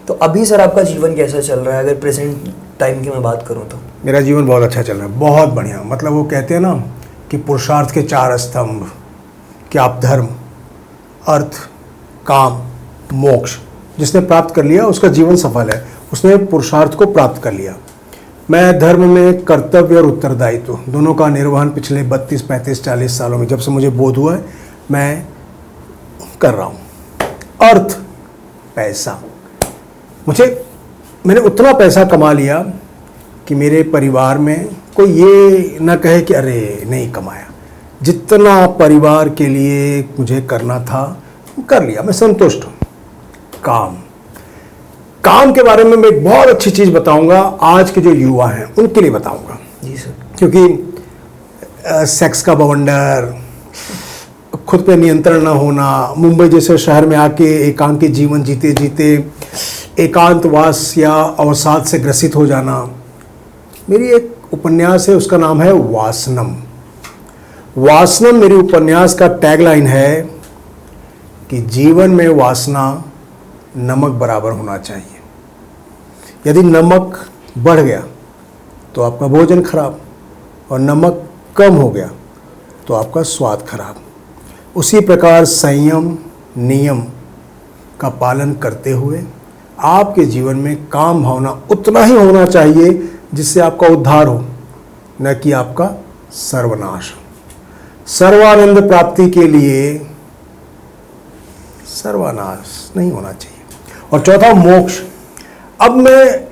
तो अभी सर आपका जीवन कैसा चल रहा है, अगर प्रेजेंट टाइम की मैं बात करूं तो? मेरा जीवन बहुत अच्छा चल रहा है, बहुत बढ़िया। मतलब वो कहते हैं ना कि पुरुषार्थ के 4 स्तंभ, कि आप धर्म, अर्थ, काम, मोक्ष, जिसने प्राप्त कर लिया उसका जीवन सफल है, उसने पुरुषार्थ को प्राप्त कर लिया। मैं धर्म में कर्तव्य और उत्तरदायित्व दोनों का निर्वहन पिछले 32, 35, 40 सालों में, जब से मुझे बोध हुआ है, मैं कर रहा हूँ। अर्थ, पैसा, मैंने उतना पैसा कमा लिया कि मेरे परिवार में कोई ये ना कहे कि अरे नहीं कमाया। जितना परिवार के लिए मुझे करना था कर लिया, मैं संतुष्ट हूँ। काम के बारे में मैं एक बहुत अच्छी चीज़ बताऊंगा, आज के जो युवा हैं उनके लिए बताऊंगा। जी सर। क्योंकि सेक्स का बवंडर, खुद पे नियंत्रण न होना, मुंबई जैसे शहर में आके एकांकी जीवन जीते जीते एकांतवास या अवसाद से ग्रसित हो जाना। मेरी एक उपन्यास है, उसका नाम है वासनम। वासनम मेरी उपन्यास का टैगलाइन है कि जीवन में वासना नमक बराबर होना चाहिए। यदि नमक बढ़ गया तो आपका भोजन खराब, और नमक कम हो गया तो आपका स्वाद खराब। उसी प्रकार संयम, नियम का पालन करते हुए आपके जीवन में काम भावना उतना ही होना चाहिए जिससे आपका उद्धार हो, न कि आपका सर्वनाश। सर्वानंद प्राप्ति के लिए सर्वनाश नहीं होना चाहिए। और चौथा, मोक्ष। अब मैं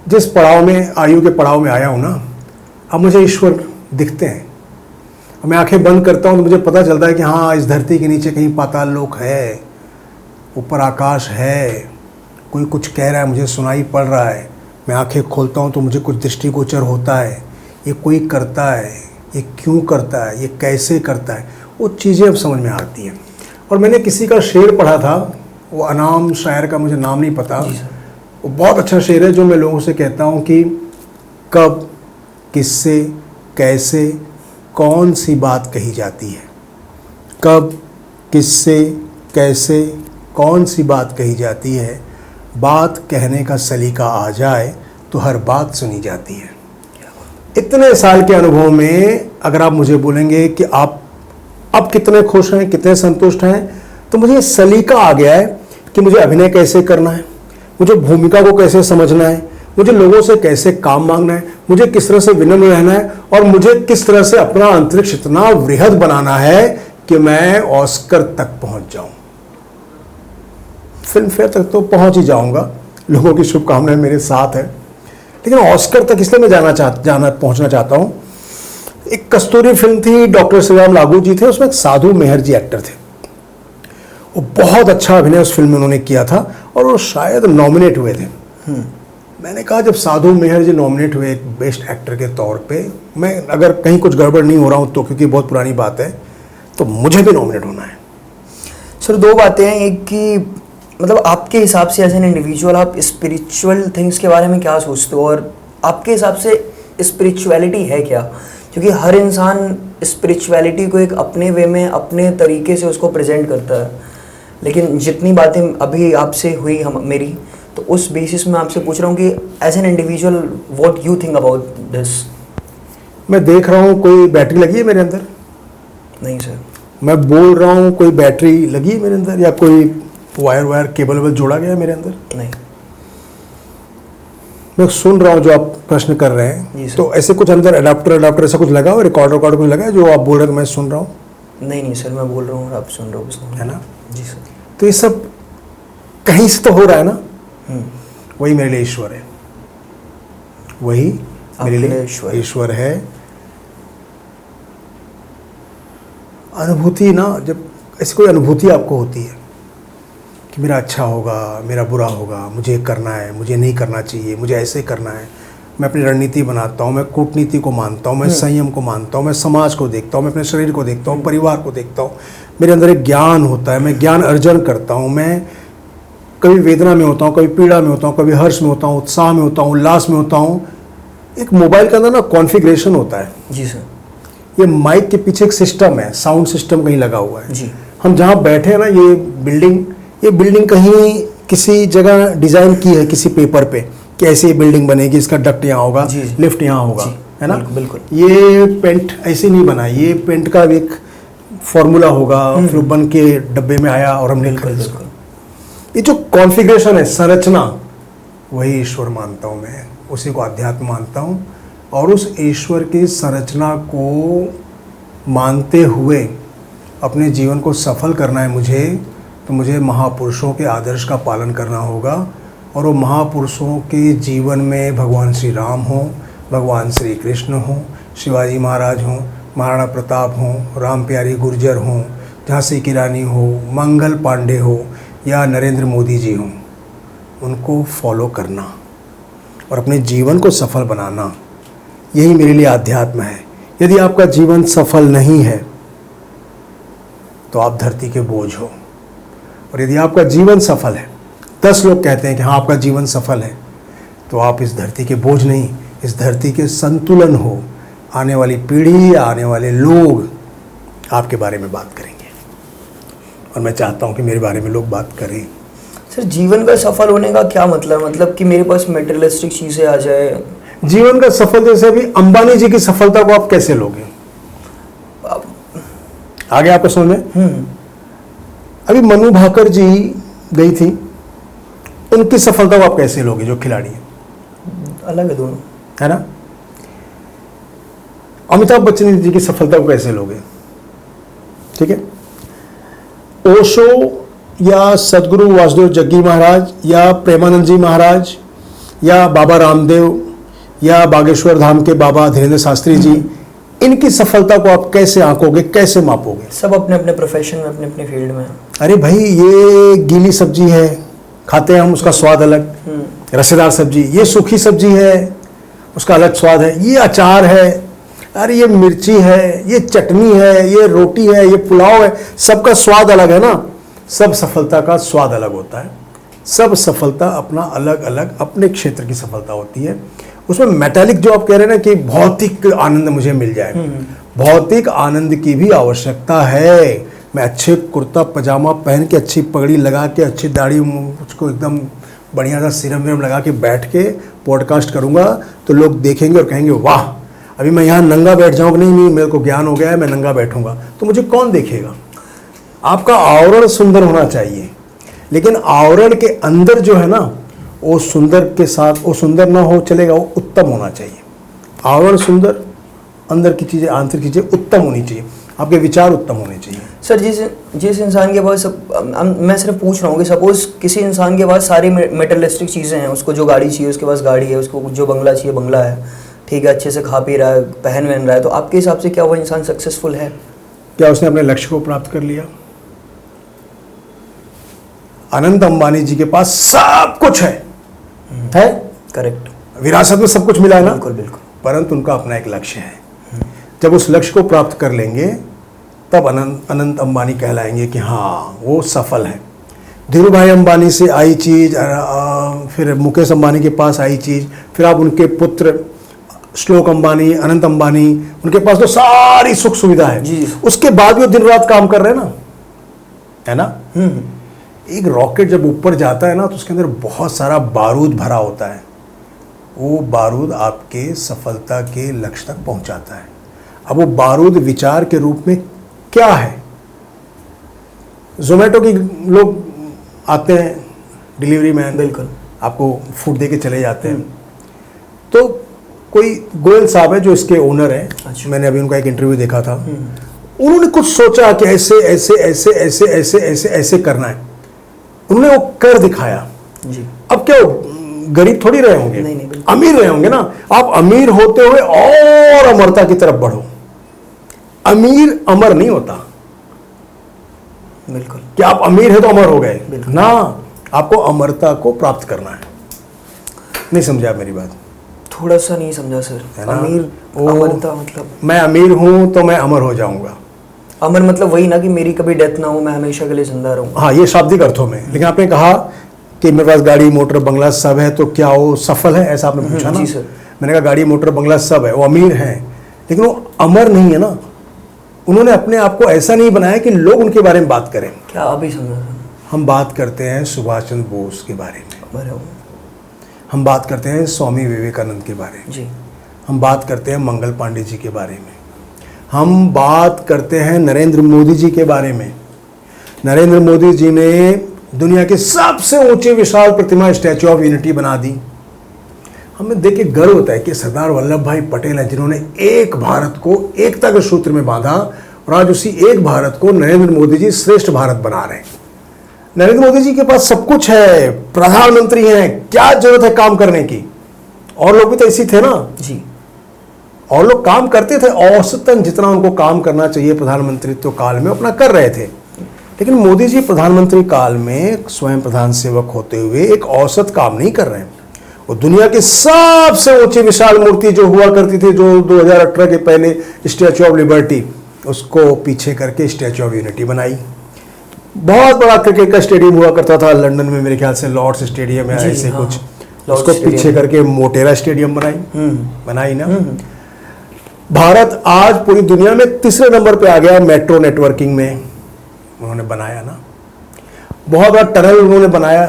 जिस पड़ाव में, आयु के पड़ाव में आया हूँ ना, अब मुझे ईश्वर दिखते हैं। मैं आंखें बंद करता हूँ तो मुझे पता चलता है कि हाँ, इस धरती के नीचे कहीं पाताल लोक है, ऊपर आकाश है, कोई कुछ कह रहा है, मुझे सुनाई पड़ रहा है। मैं आंखें खोलता हूँ तो मुझे कुछ दृष्टिगोचर होता है, ये कोई करता है, ये क्यों करता है, ये कैसे करता है, वो चीज़ें अब समझ में आती हैं। और मैंने किसी का शेर पढ़ा था, वो अनाम शायर का मुझे नाम नहीं पता, वो बहुत अच्छा शेर है जो मैं लोगों से कहता हूँ कि कब, किससे, कैसे, कौन सी बात कही जाती है। कब, किससे, कैसे, कौन सी बात कही जाती है। बात कहने का सलीका आ जाए तो हर बात सुनी जाती है। इतने साल के अनुभव में अगर आप मुझे बोलेंगे कि आप अब कितने खुश हैं, कितने संतुष्ट हैं, तो मुझे सलीका आ गया है कि मुझे अभिनय कैसे करना है, मुझे भूमिका को कैसे समझना है, मुझे लोगों से कैसे काम मांगना है, मुझे किस तरह से विनम्र रहना है, और मुझे किस तरह से अपना अंतरिक्ष इतना वृहद बनाना है कि मैं ऑस्कर तक पहुंच जाऊं। फिल्म फेयर तक तो पहुंच ही जाऊंगा, लोगों की शुभकामनाएं मेरे साथ है, लेकिन ऑस्कर तक इसलिए मैं पहुंचना चाहता हूं। एक कस्तूरी फिल्म थी, डॉक्टर श्री राम लागू जी थे, उसमें एक साधु मेहर जी एक्टर थे। वो बहुत अच्छा अभिनय उस फिल्म में उन्होंने किया था और वो शायद नॉमिनेट हुए थे। मैंने कहा जब साधु मेहर जी नॉमिनेट हुए एक बेस्ट एक्टर के तौर पे, मैं अगर कहीं कुछ गड़बड़ नहीं हो रहा हूँ तो, क्योंकि बहुत पुरानी बात है, तो मुझे भी नॉमिनेट होना है। सर दो बातें हैं, एक कि मतलब आपके हिसाब से एज एन इंडिविजुअल आप स्पिरिचुअल थिंग्स के बारे में क्या सोचते हो, और आपके हिसाब से स्पिरिचुअलिटी है क्या? क्योंकि हर इंसान स्पिरिचुअलिटी को एक अपने वे में अपने तरीके से उसको प्रेजेंट करता है, लेकिन जितनी बातें अभी आपसे हुई मेरी, तो उस बेसिस में आपसे पूछ रहा हूँ कि as an individual what you think about this. मैं देख रहा हूँ कोई बैटरी लगी है मेरे अंदर? नहीं सर। मैं बोल रहा हूँ कोई बैटरी लगी है मेरे अंदर, या कोई वायर केबल जोड़ा गया है मेरे अंदर? नहीं। मैं सुन रहा हूँ जो आप प्रश्न कर रहे हैं, तो ऐसे कुछ अंदर अडाप्टर ऐसा कुछ लगा हो, रिकॉर्डर कुछ लगा है जो आप बोल रहे हैं तो मैं सुन रहा हूँ? नहीं सर, मैं बोल रहा हूँ और आप सुन रहे हो, है ना? जी सर। तो ये सब कहीं से तो हो रहा है ना। वही मेरे लिए ईश्वर है, वही मेरे लिए ईश्वर है। अनुभूति ना, जब ऐसी कोई अनुभूति आपको होती है कि मेरा अच्छा होगा, मेरा बुरा होगा, मुझे करना है, मुझे नहीं करना चाहिए, मुझे ऐसे करना है, मैं अपनी रणनीति बनाता हूँ, मैं कूटनीति को मानता हूँ, मैं संयम को मानता हूँ, मैं समाज को देखता हूँ, मैं अपने शरीर को देखता हूँ, परिवार को देखता हूँ, मेरे अंदर एक ज्ञान होता है, मैं ज्ञान अर्जन करता हूँ, मैं कभी वेदना में होता हूँ, कभी पीड़ा में होता हूँ, कभी हर्ष में होता हूँ, उत्साह में होता हूँ, उल्लास में होता हूँ। एक मोबाइल के अंदर ना कॉन्फ़िगरेशन होता है। जी सर। ये माइक के पीछे एक सिस्टम है, साउंड सिस्टम कहीं लगा हुआ है। जी। हम जहाँ बैठे हैं ना, ये बिल्डिंग कहीं किसी जगह डिज़ाइन की है किसी पेपर पे कि ऐसे ये बिल्डिंग बनेगी, इसका डक्ट यहाँ होगा, लिफ्ट यहाँ होगा, है ना? बिल्कुल। ये पेंट ऐसे नहीं बना, ये पेंट का एक फॉर्मूला होगा, फिर बन के डब्बे में आया और हमने खरीदा। ये जो कॉन्फ़िगरेशन है, संरचना, वही ईश्वर मानता हूँ मैं, उसी को अध्यात्म मानता हूँ। और उस ईश्वर की संरचना को मानते हुए अपने जीवन को सफल करना है मुझे, तो मुझे महापुरुषों के आदर्श का पालन करना होगा। और वो महापुरुषों के जीवन में भगवान श्री राम हों, भगवान श्री कृष्ण हों, शिवाजी महाराज हों, महाराणा प्रताप हों, राम प्यारी गुर्जर हों, झांसी की रानी हो, मंगल पांडे हो, या नरेंद्र मोदी जी हों, उनको फॉलो करना और अपने जीवन को सफल बनाना, यही मेरे लिए अध्यात्म है। यदि आपका जीवन सफल नहीं है तो आप धरती के बोझ हो, और यदि आपका जीवन सफल है, 10 लोग कहते हैं कि हाँ आपका जीवन सफल है, तो आप इस धरती के बोझ नहीं, इस धरती के संतुलन हो। आने वाली पीढ़ी या आने वाले लोग आपके बारे में बात करेंगे, और मैं चाहता हूँ कि मेरे बारे में लोग बात करें। सर जीवन का सफल होने का क्या मतलब कि मेरे पास मटेरियलिस्टिक चीज़ें आ जाए? जीवन का सफल, जैसे अभी अंबानी जी की सफलता को आप कैसे लोगे? आगे आपको समझ में? अभी मनु भाकर जी गई थी, उनकी सफलता को आप कैसे लोगे? जो खिलाड़ी है, अलग है दोनों, है ना? अमिताभ बच्चन जी की सफलता को कैसे लोगे? ठीक है, ओशो या सदगुरु वासुदेव जग्गी महाराज या प्रेमानंद जी महाराज या बाबा रामदेव या बागेश्वर धाम के बाबा धीरेन्द्र शास्त्री जी, इनकी सफलता को आप कैसे आंकोगे, कैसे मापोगे? सब अपने अपने प्रोफेशन में, अपने अपने फील्ड में। अरे भाई, ये गीली सब्जी है, खाते हैं हम, उसका स्वाद अलग, रसेदार सब्जी। ये सूखी सब्जी है, उसका अलग स्वाद है। ये अचार है, अरे ये मिर्ची है, ये चटनी है, ये रोटी है, ये पुलाव है, सबका स्वाद अलग है ना। सब सफलता का स्वाद अलग होता है। सब सफलता अपना अलग अलग अपने क्षेत्र की सफलता होती है। उसमें मेटालिक जो आप कह रहे हैं ना कि भौतिक आनंद मुझे मिल जाए, भौतिक आनंद की भी आवश्यकता है। मैं अच्छे कुर्ता पजामा पहन के, अच्छी पगड़ी लगा के, अच्छी दाढ़ी उसको एकदम बढ़िया सा सीरम वीरम लगा के बैठ के पॉडकास्ट करूँगा, तो लोग देखेंगे और कहेंगे वाह, अभी मैं यहाँ नंगा बैठ जाऊँ। नहीं, मेरे को ज्ञान हो गया है, मैं नंगा बैठूंगा, तो मुझे कौन देखेगा? आपका आवरण सुंदर होना चाहिए, लेकिन आवरण के अंदर जो है ना, वो सुंदर के साथ वो सुंदर ना हो चलेगा, वो उत्तम होना चाहिए। आवरण सुंदर, अंदर की चीज़ें, आंतरिक चीज़ें उत्तम होनी चाहिए, आपके विचार उत्तम होने चाहिए। सर जिस इंसान के पास मैं सिर्फ पूछ रहा हूँ कि सपोज किसी इंसान के पास सारी मेटलिस्टिक चीज़ें हैं, उसको जो गाड़ी चाहिए उसके पास गाड़ी है, उसको जो बंगला चाहिए बंगला है, ठीक है, अच्छे से खा पी रहा है, पहन वहन रहा है, तो आपके हिसाब से क्या वो इंसान सक्सेसफुल है? क्या उसने अपने लक्ष्य को प्राप्त कर लिया? अनंत अंबानी जी के पास सब कुछ है करेक्ट, विरासत में सब कुछ मिला है ना, बिल्कुल बिल्कुल, परंतु उनका अपना एक लक्ष्य है। जब उस लक्ष्य को प्राप्त कर लेंगे तब अनंत अंबानी कहलाएंगे कि हाँ वो सफल है। धीरू भाई अंबानी से आई चीज़, फिर मुकेश अंबानी के पास आई चीज़, फिर आप उनके पुत्र श्लोक अंबानी, अनंत अंबानी, उनके पास तो सारी सुख सुविधा है जी। उसके बाद भी वो दिन रात काम कर रहे हैं ना, है ना। एक रॉकेट जब ऊपर जाता है ना, तो उसके अंदर बहुत सारा बारूद भरा होता है, वो बारूद आपके सफलता के लक्ष्य तक पहुंचाता है। अब वो बारूद विचार के रूप में क्या है? जोमेटो के लोग आते हैं, डिलीवरी मैन, बिल्कुल, आपको फूड दे के चले जाते हैं। तो कोई गोयल साहब है जो इसके ओनर हैं, अच्छा। मैंने अभी उनका एक इंटरव्यू देखा था, उन्होंने कुछ सोचा कि ऐसे ऐसे ऐसे ऐसे ऐसे ऐसे ऐसे करना है, उन्होंने वो कर दिखाया जी। अब क्या गरीब थोड़ी रहे होंगे, नहीं, बिल्कुल। अमीर रहे होंगे ना। आप अमीर होते हुए और अमरता की तरफ बढ़ो। अमीर अमर नहीं होता बिल्कुल कि आप अमीर है तो अमर हो गए बिल्कुल। ना, आपको अमरता को प्राप्त करना है। नहीं समझा आप मेरी बात? थोड़ा सा नहीं समझा सर। है ना? अमीर अमरता मतलब मैं अमीर हूं तो मैं अमर हो जाऊंगा। अमर मतलब वही ना कि मेरी कभी डेथ ना हो, मैं हमेशा के लिए जिंदा रहूं। हाँ, ये शाब्दिक अर्थों में। लेकिन आपने कहा कि मेरे पास गाड़ी मोटर बंगला सब है, तो क्या वो सफल है, ऐसा आपने पूछा ना। जी सर। मैंने कहा गाड़ी मोटर बंगला सब है, वो अमीर हैं, लेकिन वो अमर नहीं है ना। उन्होंने अपने आप को ऐसा नहीं बनाया कि लोग उनके बारे में बात करें। क्या आप ही समझा सर? हम बात करते हैं सुभाष चंद्र बोस के बारे में, अमर है वो। हम बात करते हैं स्वामी विवेकानंद के बारे में, जी। हम बात करते हैं मंगल पांडे जी के बारे में, हम बात करते हैं नरेंद्र मोदी जी के बारे में। नरेंद्र मोदी जी ने दुनिया के सबसे ऊंचे विशाल प्रतिमा स्टैचू ऑफ यूनिटी बना दी। हमें देख के गर्व होता है कि सरदार वल्लभ भाई पटेल हैं जिन्होंने एक भारत को एकता के सूत्र में बांधा, और आज उसी एक भारत को नरेंद्र मोदी जी श्रेष्ठ भारत बना रहे हैं। नरेंद्र मोदी जी के पास सब कुछ है, प्रधानमंत्री हैं, क्या जरूरत है काम करने की? और लोग भी तो इसी थे ना जी। और लोग काम करते थे, औसतन जितना उनको काम करना चाहिए प्रधानमंत्रित्व काल में अपना कर रहे थे। लेकिन मोदी जी प्रधानमंत्री काल में स्वयं प्रधान सेवक होते हुए एक औसत काम नहीं कर रहे हैं। वो दुनिया की सबसे ऊंची विशाल मूर्ति जो हुआ करती थी, जो 2018 के पहले स्टैचू ऑफ लिबर्टी, उसको पीछे करके स्टैचू ऑफ यूनिटी बनाई। बहुत बड़ा क्रिकेट का स्टेडियम हुआ करता था लंदन में, मेरे ख्याल से लॉर्ड्स स्टेडियम है, जी, ऐसे हाँ, कुछ, लॉर्ड्स उसको स्टेडियम। पीछे करके मोटेरा स्टेडियम बनाई ना। भारत आज पूरी दुनिया में तीसरे नंबर पे आ गया मेट्रो नेटवर्किंग में, उन्होंने बनाया ना। बहुत बड़ा टनल उन्होंने बनाया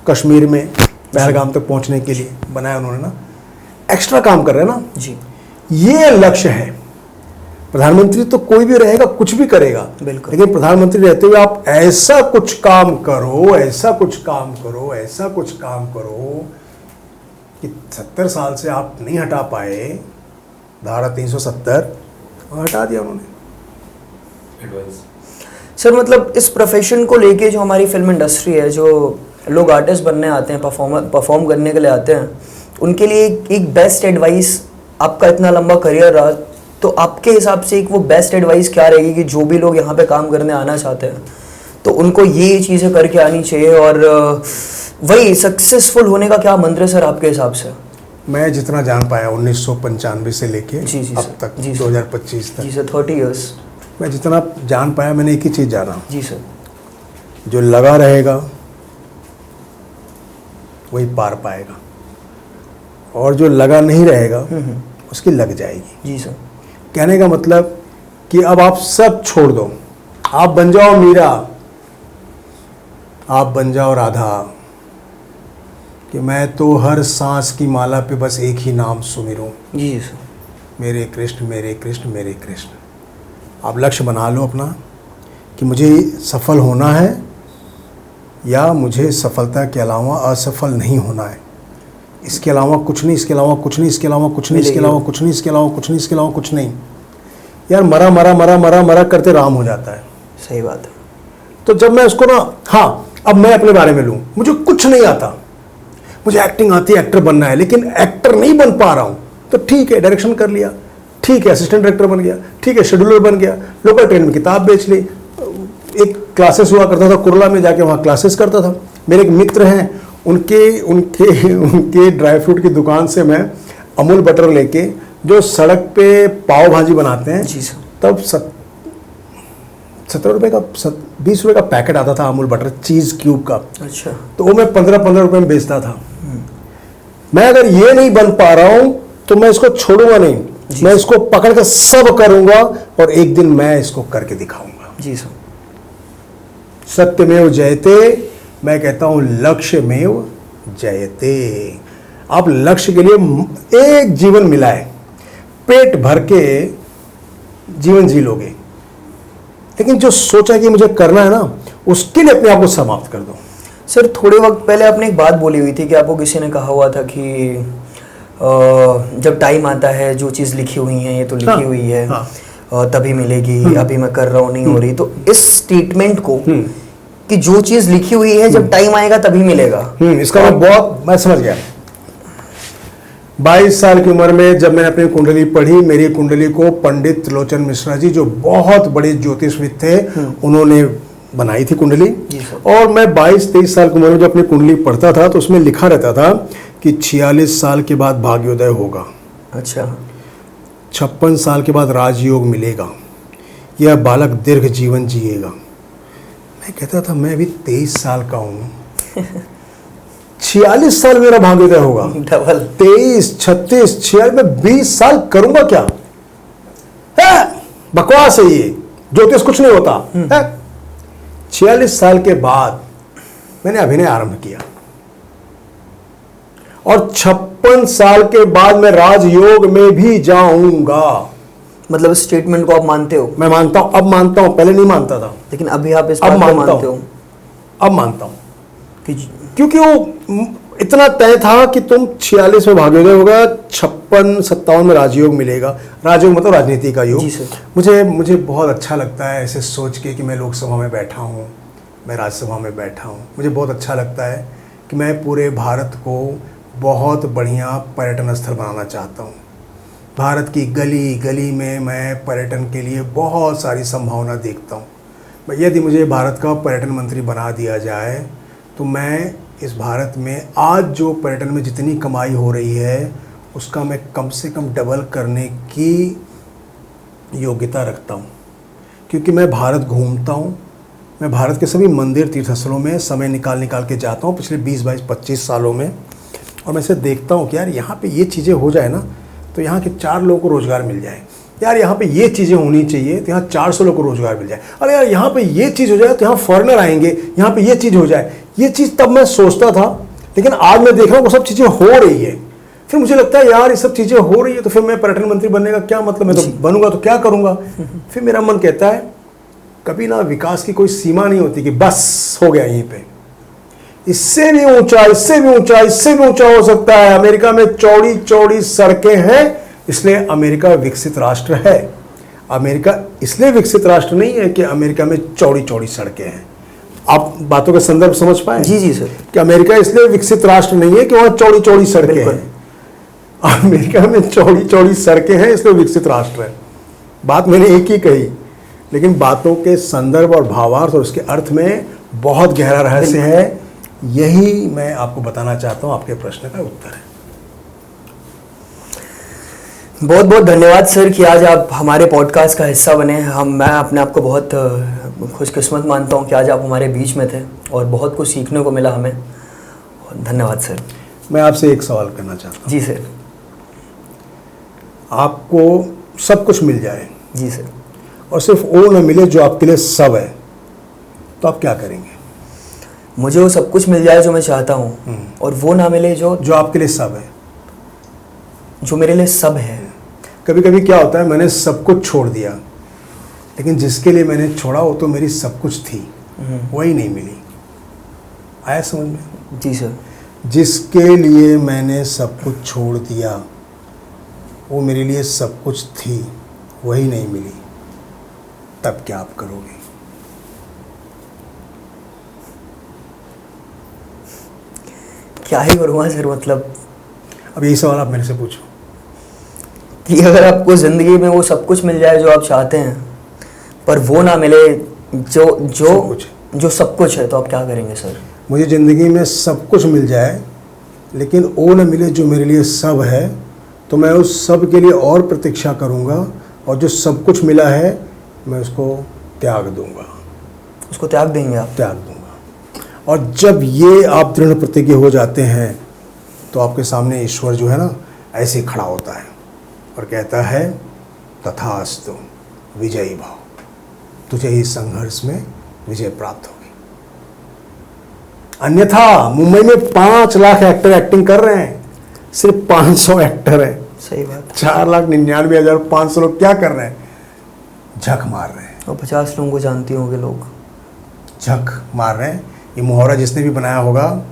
कश्मीर में, पहलगाम तक पहुंचने के लिए बनाया उन्होंने ना। एक्स्ट्रा काम कर रहे हैं ना जी। ये लक्ष्य है। प्रधानमंत्री तो कोई भी रहेगा, कुछ भी करेगा, बिल्कुल। लेकिन प्रधानमंत्री रहते हुए आप ऐसा कुछ काम करो, ऐसा कुछ काम करो, ऐसा कुछ काम करो कि 70 साल से आप नहीं हटा पाए धारा 370, और हटा दिया उन्होंने। सर मतलब इस प्रोफेशन को लेके जो हमारी फिल्म इंडस्ट्री है, जो लोग आर्टिस्ट बनने आते हैं, परफॉर्म करने के लिए आते हैं, उनके लिए एक बेस्ट एडवाइस, आपका इतना लंबा करियर रहा, तो आपके हिसाब से एक वो बेस्ट एडवाइस क्या रहेगी कि जो भी लोग यहाँ पे काम करने आना चाहते हैं तो उनको ये चीज़ें करके आनी चाहिए, और वही सक्सेसफुल होने का क्या मंत्र है सर आपके हिसाब से? मैं जितना जान पाया 1995 से लेके जी अब सर, तक जी सर। 2025 जी तक सर, 30 इयर्स। मैं जितना जान पाया, मैंने एक ही चीज़ जाना, जी सर। जो लगा रहेगा वही पार पाएगा, और जो लगा नहीं रहेगा उसकी लग जाएगी। जी सर। कहने का मतलब कि अब आप सब छोड़ दो, आप बन जाओ मीरा, आप बन जाओ राधा, कि मैं तो हर सांस की माला पे बस एक ही नाम सुमिरूं, जी सर। मेरे कृष्ण मेरे कृष्ण मेरे कृष्ण। आप लक्ष्य बना लो अपना कि मुझे सफल होना है या मुझे सफलता के अलावा असफल नहीं होना है। इसके अलावा कुछ नहीं, इसके अलावा कुछ नहीं, इसके अलावा कुछ नहीं, इसके अलावा कुछ नहीं, इसके अलावा कुछ नहीं, इसके अलावा कुछ नहीं। यार मरा मरा मरा मरा मरा करते राम हो जाता है। सही बात है। तो जब मैं उसको ना, हाँ अब मैं अपने बारे में लूँ, मुझे कुछ नहीं आता, मुझे एक्टिंग आती है, एक्टर बनना है, लेकिन एक्टर नहीं बन पा रहा हूँ, तो ठीक है डायरेक्शन कर लिया, ठीक है असिस्टेंट डायरेक्टर बन गया, ठीक है शेड्यूलर बन गया, लोकल ट्रेन में किताब बेच ली, एक क्लासेस हुआ करता था कुरला में, जाके वहाँ क्लासेस करता था। मेरे एक मित्र हैं, उनके उनके उनके ड्राई फ्रूट की दुकान से मैं अमूल बटर लेके, जो सड़क पे पाव भाजी बनाते हैं, जी सर। तब 17 रुपये का 20 रुपये का पैकेट आता था अमूल बटर चीज़ क्यूब का। अच्छा। तो वो मैं 15-15 रुपये में बेचता था। मैं अगर ये नहीं बन पा रहा हूं तो मैं इसको छोड़ूंगा नहीं, मैं इसको पकड़ के सब करूंगा और एक दिन मैं इसको करके दिखाऊंगा। जी सर। सत्यमेव जयते, मैं कहता हूं लक्ष्यमेव जयते। आप लक्ष्य के लिए एक जीवन मिला है, पेट भर के जीवन जी लोगे, लेकिन जो सोचा कि मुझे करना है ना, उसके लिए अपने आप को समाप्त कर दो। सर थोड़े वक्त पहले आपने एक बात बोली हुई थी कि आपको किसी ने कहा हुआ था कि जब टाइम आता है जो चीज़ लिखी हुई है ये तो लिखी हुई है, तभी मिलेगी, अभी मैं कर रहा हूँ नहीं हो रही। तो इस स्टेटमेंट को कि जो चीज़ लिखी हुई है जब टाइम आएगा तभी मिलेगा, इसका मैं समझ गया। 22 साल की उम्र में जब मैंने अपनी कुंडली पढ़ी, मेरी कुंडली को पंडित त्रिलोचन मिश्रा जी, जो बहुत बड़े ज्योतिषविद थे, उन्होंने बनाई थी कुंडली। और मैं 22-23 साल की उम्र में जब अपनी कुंडली पढ़ता था तो उसमें लिखा रहता था कि 46 साल के बाद भाग्योदय होगा। अच्छा। 56 साल के बाद राजयोग मिलेगा, यह बालक दीर्घ जीवन जिएगा। मैं कहता था मैं अभी 23 साल का हूँ, 46 साल मेरा भाग्योदय होगा। डबल। 23, 36, 46 में 20 साल करूंगा क्या? है बकवास है ये, ज्योतिष कुछ नहीं होता है। 46 साल के बाद मैंने अभिनय आरंभ किया और 56 साल के बाद मैं राजयोग में भी जाऊंगा। मतलब स्टेटमेंट को आप मानते हो? मैं मानता हूं, अब मानता हूं, पहले नहीं मानता था, लेकिन अभी आप इस बात को मानते हो? अब मानता हूं क्योंकि वो इतना तय था कि तुम 46 में भाग्योदय होगा, 56-57 में राजयोग मिलेगा। राजयोग मतलब राजनीति का योग। मुझे बहुत अच्छा लगता है ऐसे सोच के कि मैं लोकसभा में बैठा हूँ, मैं राज्यसभा में बैठा हूँ। मुझे बहुत अच्छा लगता है कि मैं पूरे भारत को बहुत बढ़िया पर्यटन स्थल बनाना चाहता हूँ। भारत की गली गली में मैं पर्यटन के लिए बहुत सारी संभावना देखता हूँ। यदि मुझे भारत का पर्यटन मंत्री बना दिया जाए तो मैं इस भारत में आज जो पर्यटन में जितनी कमाई हो रही है उसका मैं कम से कम डबल करने की योग्यता रखता हूँ। क्योंकि मैं भारत घूमता हूँ, मैं भारत के सभी मंदिर तीर्थस्थलों में समय निकाल के जाता हूँ पिछले 20-22-25 सालों में, और मैं इसे देखता हूँ कि यार यहाँ पे ये चीज़ें हो जाए ना तो यहाँ के 4 लोगों को रोज़गार मिल जाए। यार यहाँ पे ये चीज़ें होनी चाहिए तो यहाँ 400 लोगों को रोज़गार मिल जाए। अरे यार यहाँ पे ये चीज़ हो जाए तो यहाँ फॉरेनर आएंगे, यहाँ पे ये चीज़ हो जाए। ये चीज़ तब मैं सोचता था, लेकिन आज मैं देख रहा हूँ वो सब चीज़ें हो रही है। फिर मुझे लगता है यार ये सब चीज़ें हो रही है तो फिर मैं पर्यटन मंत्री बनने का क्या मतलब, मैं तो बनूंगा तो क्या करूँगा। फिर मेरा मन कहता है कभी ना विकास की कोई सीमा नहीं होती कि बस हो गया यहीं पे, इससे भी ऊंचा, इससे भी ऊंचा, इससे भी ऊंचा हो सकता है। अमेरिका में चौड़ी चौड़ी सड़कें हैं, इसलिए अमेरिका विकसित राष्ट्र है। अमेरिका इसलिए विकसित राष्ट्र नहीं है कि अमेरिका में चौड़ी चौड़ी सड़कें हैं। आप बातों का संदर्भ समझ पाए? जी सर। कि अमेरिका इसलिए विकसित राष्ट्र नहीं है कि वहाँ चौड़ी चौड़ी सड़कें हैं। अमेरिका में चौड़ी चौड़ी सड़कें हैं इसलिए विकसित राष्ट्र है। बात मैंने एक ही कही, लेकिन बातों के संदर्भ और भावार्थ और उसके अर्थ में बहुत गहरा रहस्य है। यही मैं आपको बताना चाहता हूँ, आपके प्रश्न का उत्तर है। बहुत बहुत धन्यवाद सर कि आज आप हमारे पॉडकास्ट का हिस्सा बने। मैं अपने आप को बहुत खुशकिस्मत मानता हूँ कि आज आप हमारे बीच में थे और बहुत कुछ सीखने को मिला हमें। धन्यवाद सर। मैं आपसे एक सवाल करना चाहता हूँ। जी सर। आपको सब कुछ मिल जाए, जी सर, और सिर्फ वो न मिले जो आपके लिए सब है, तो आप क्या करेंगे? मुझे वो सब कुछ मिल जाए जो मैं चाहता हूँ और वो ना मिले जो आपके लिए सब है, जो मेरे लिए सब है। कभी कभी क्या होता है, मैंने सब कुछ छोड़ दिया लेकिन जिसके लिए मैंने छोड़ा वो तो मेरी सब कुछ थी, वही नहीं मिली। आया समझ में? जी सर। जिसके लिए मैंने सब कुछ छोड़ दिया वो मेरे लिए सब कुछ थी, वही नहीं मिली, तब क्या आप करोगे? क्या ही करूँगा सर, मतलब अब यही सवाल आप मेरे से पूछो कि अगर आपको ज़िंदगी में वो सब कुछ मिल जाए जो आप चाहते हैं, पर वो ना मिले जो जो सब कुछ जो सब कुछ है, तो आप क्या करेंगे सर? मुझे ज़िंदगी में सब कुछ मिल जाए लेकिन वो न मिले जो मेरे लिए सब है, तो मैं उस सब के लिए और प्रतीक्षा करूँगा, और जो सब कुछ मिला है मैं उसको त्याग दूँगा। उसको त्याग देंगे आप? त्याग दूँगा। और जब ये आप दृढ़ प्रतिज्ञ हो जाते हैं तो आपके सामने ईश्वर जो है ना ऐसे ही खड़ा होता है और कहता है तथास्तु, विजयी भाव, तुझे इस संघर्ष में विजय प्राप्त होगी। अन्यथा मुंबई में 5 लाख एक्टर एक्टिंग कर रहे हैं, सिर्फ 500 एक्टर हैं। सही बात। 4,99,500 लोग क्या कर रहे हैं? झक मार रहे हैं। और 50 लोगों को जानते होंगे लोग, झक मार रहे हैं। ये मुहावरा जिसने भी बनाया होगा,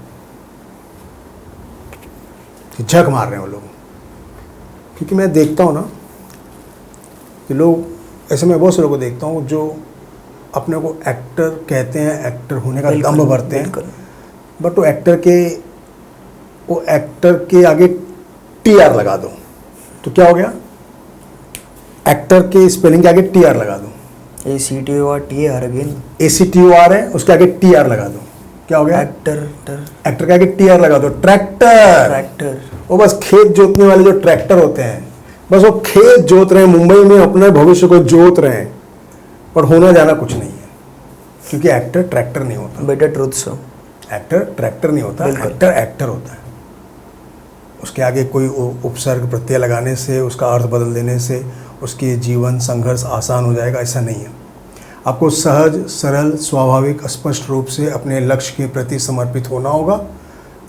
झक मार रहे हैं वो लोग। क्योंकि मैं देखता हूँ ना कि लोग ऐसे, मैं बहुत से लोगों को देखता हूँ जो अपने को एक्टर कहते हैं, एक्टर होने का दम भरते हैं, बट वो एक्टर के आगे TR लगा दो तो क्या हो गया? एक्टर के स्पेलिंग के आगे TR लगा दो, ACTOR अगेन, ACTOR है, उसके आगे TR लगा दो, क्या हो गया? एक्टर के आगे TR लगा दो, ट्रैक्टर। वो बस खेत जोतने वाले जो ट्रैक्टर होते हैं, बस वो खेत जोत रहे हैं, मुंबई में अपने भविष्य को जोत रहे हैं, पर होना जाना कुछ नहीं है। क्योंकि एक्टर ट्रैक्टर नहीं होता। Better truth sir. Actor tractor नहीं होता, एक्टर होता है। उसके आगे कोई उपसर्ग प्रत्यय लगाने से, उसका अर्थ बदल देने से उसके जीवन संघर्ष आसान हो जाएगा, ऐसा नहीं है। आपको सहज, सरल, स्वाभाविक, स्पष्ट रूप से अपने लक्ष्य के प्रति समर्पित होना होगा,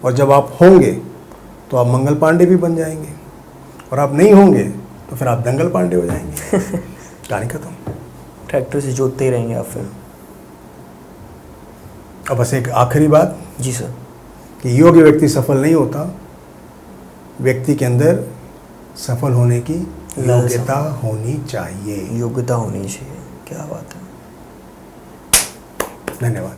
और जब आप होंगे तो आप मंगल पांडे भी बन जाएंगे, और आप नहीं होंगे तो फिर आप दंगल पांडे हो जाएंगे। कहानी खत्म। ट्रैक्टर से जोतते ही रहेंगे आप फिर। अब बस एक आखिरी बात जी सर, कि योग्य व्यक्ति सफल नहीं होता, व्यक्ति के अंदर सफल होने की योग्यता होनी चाहिए। योग्यता होनी चाहिए। क्या बात है। धन्यवाद।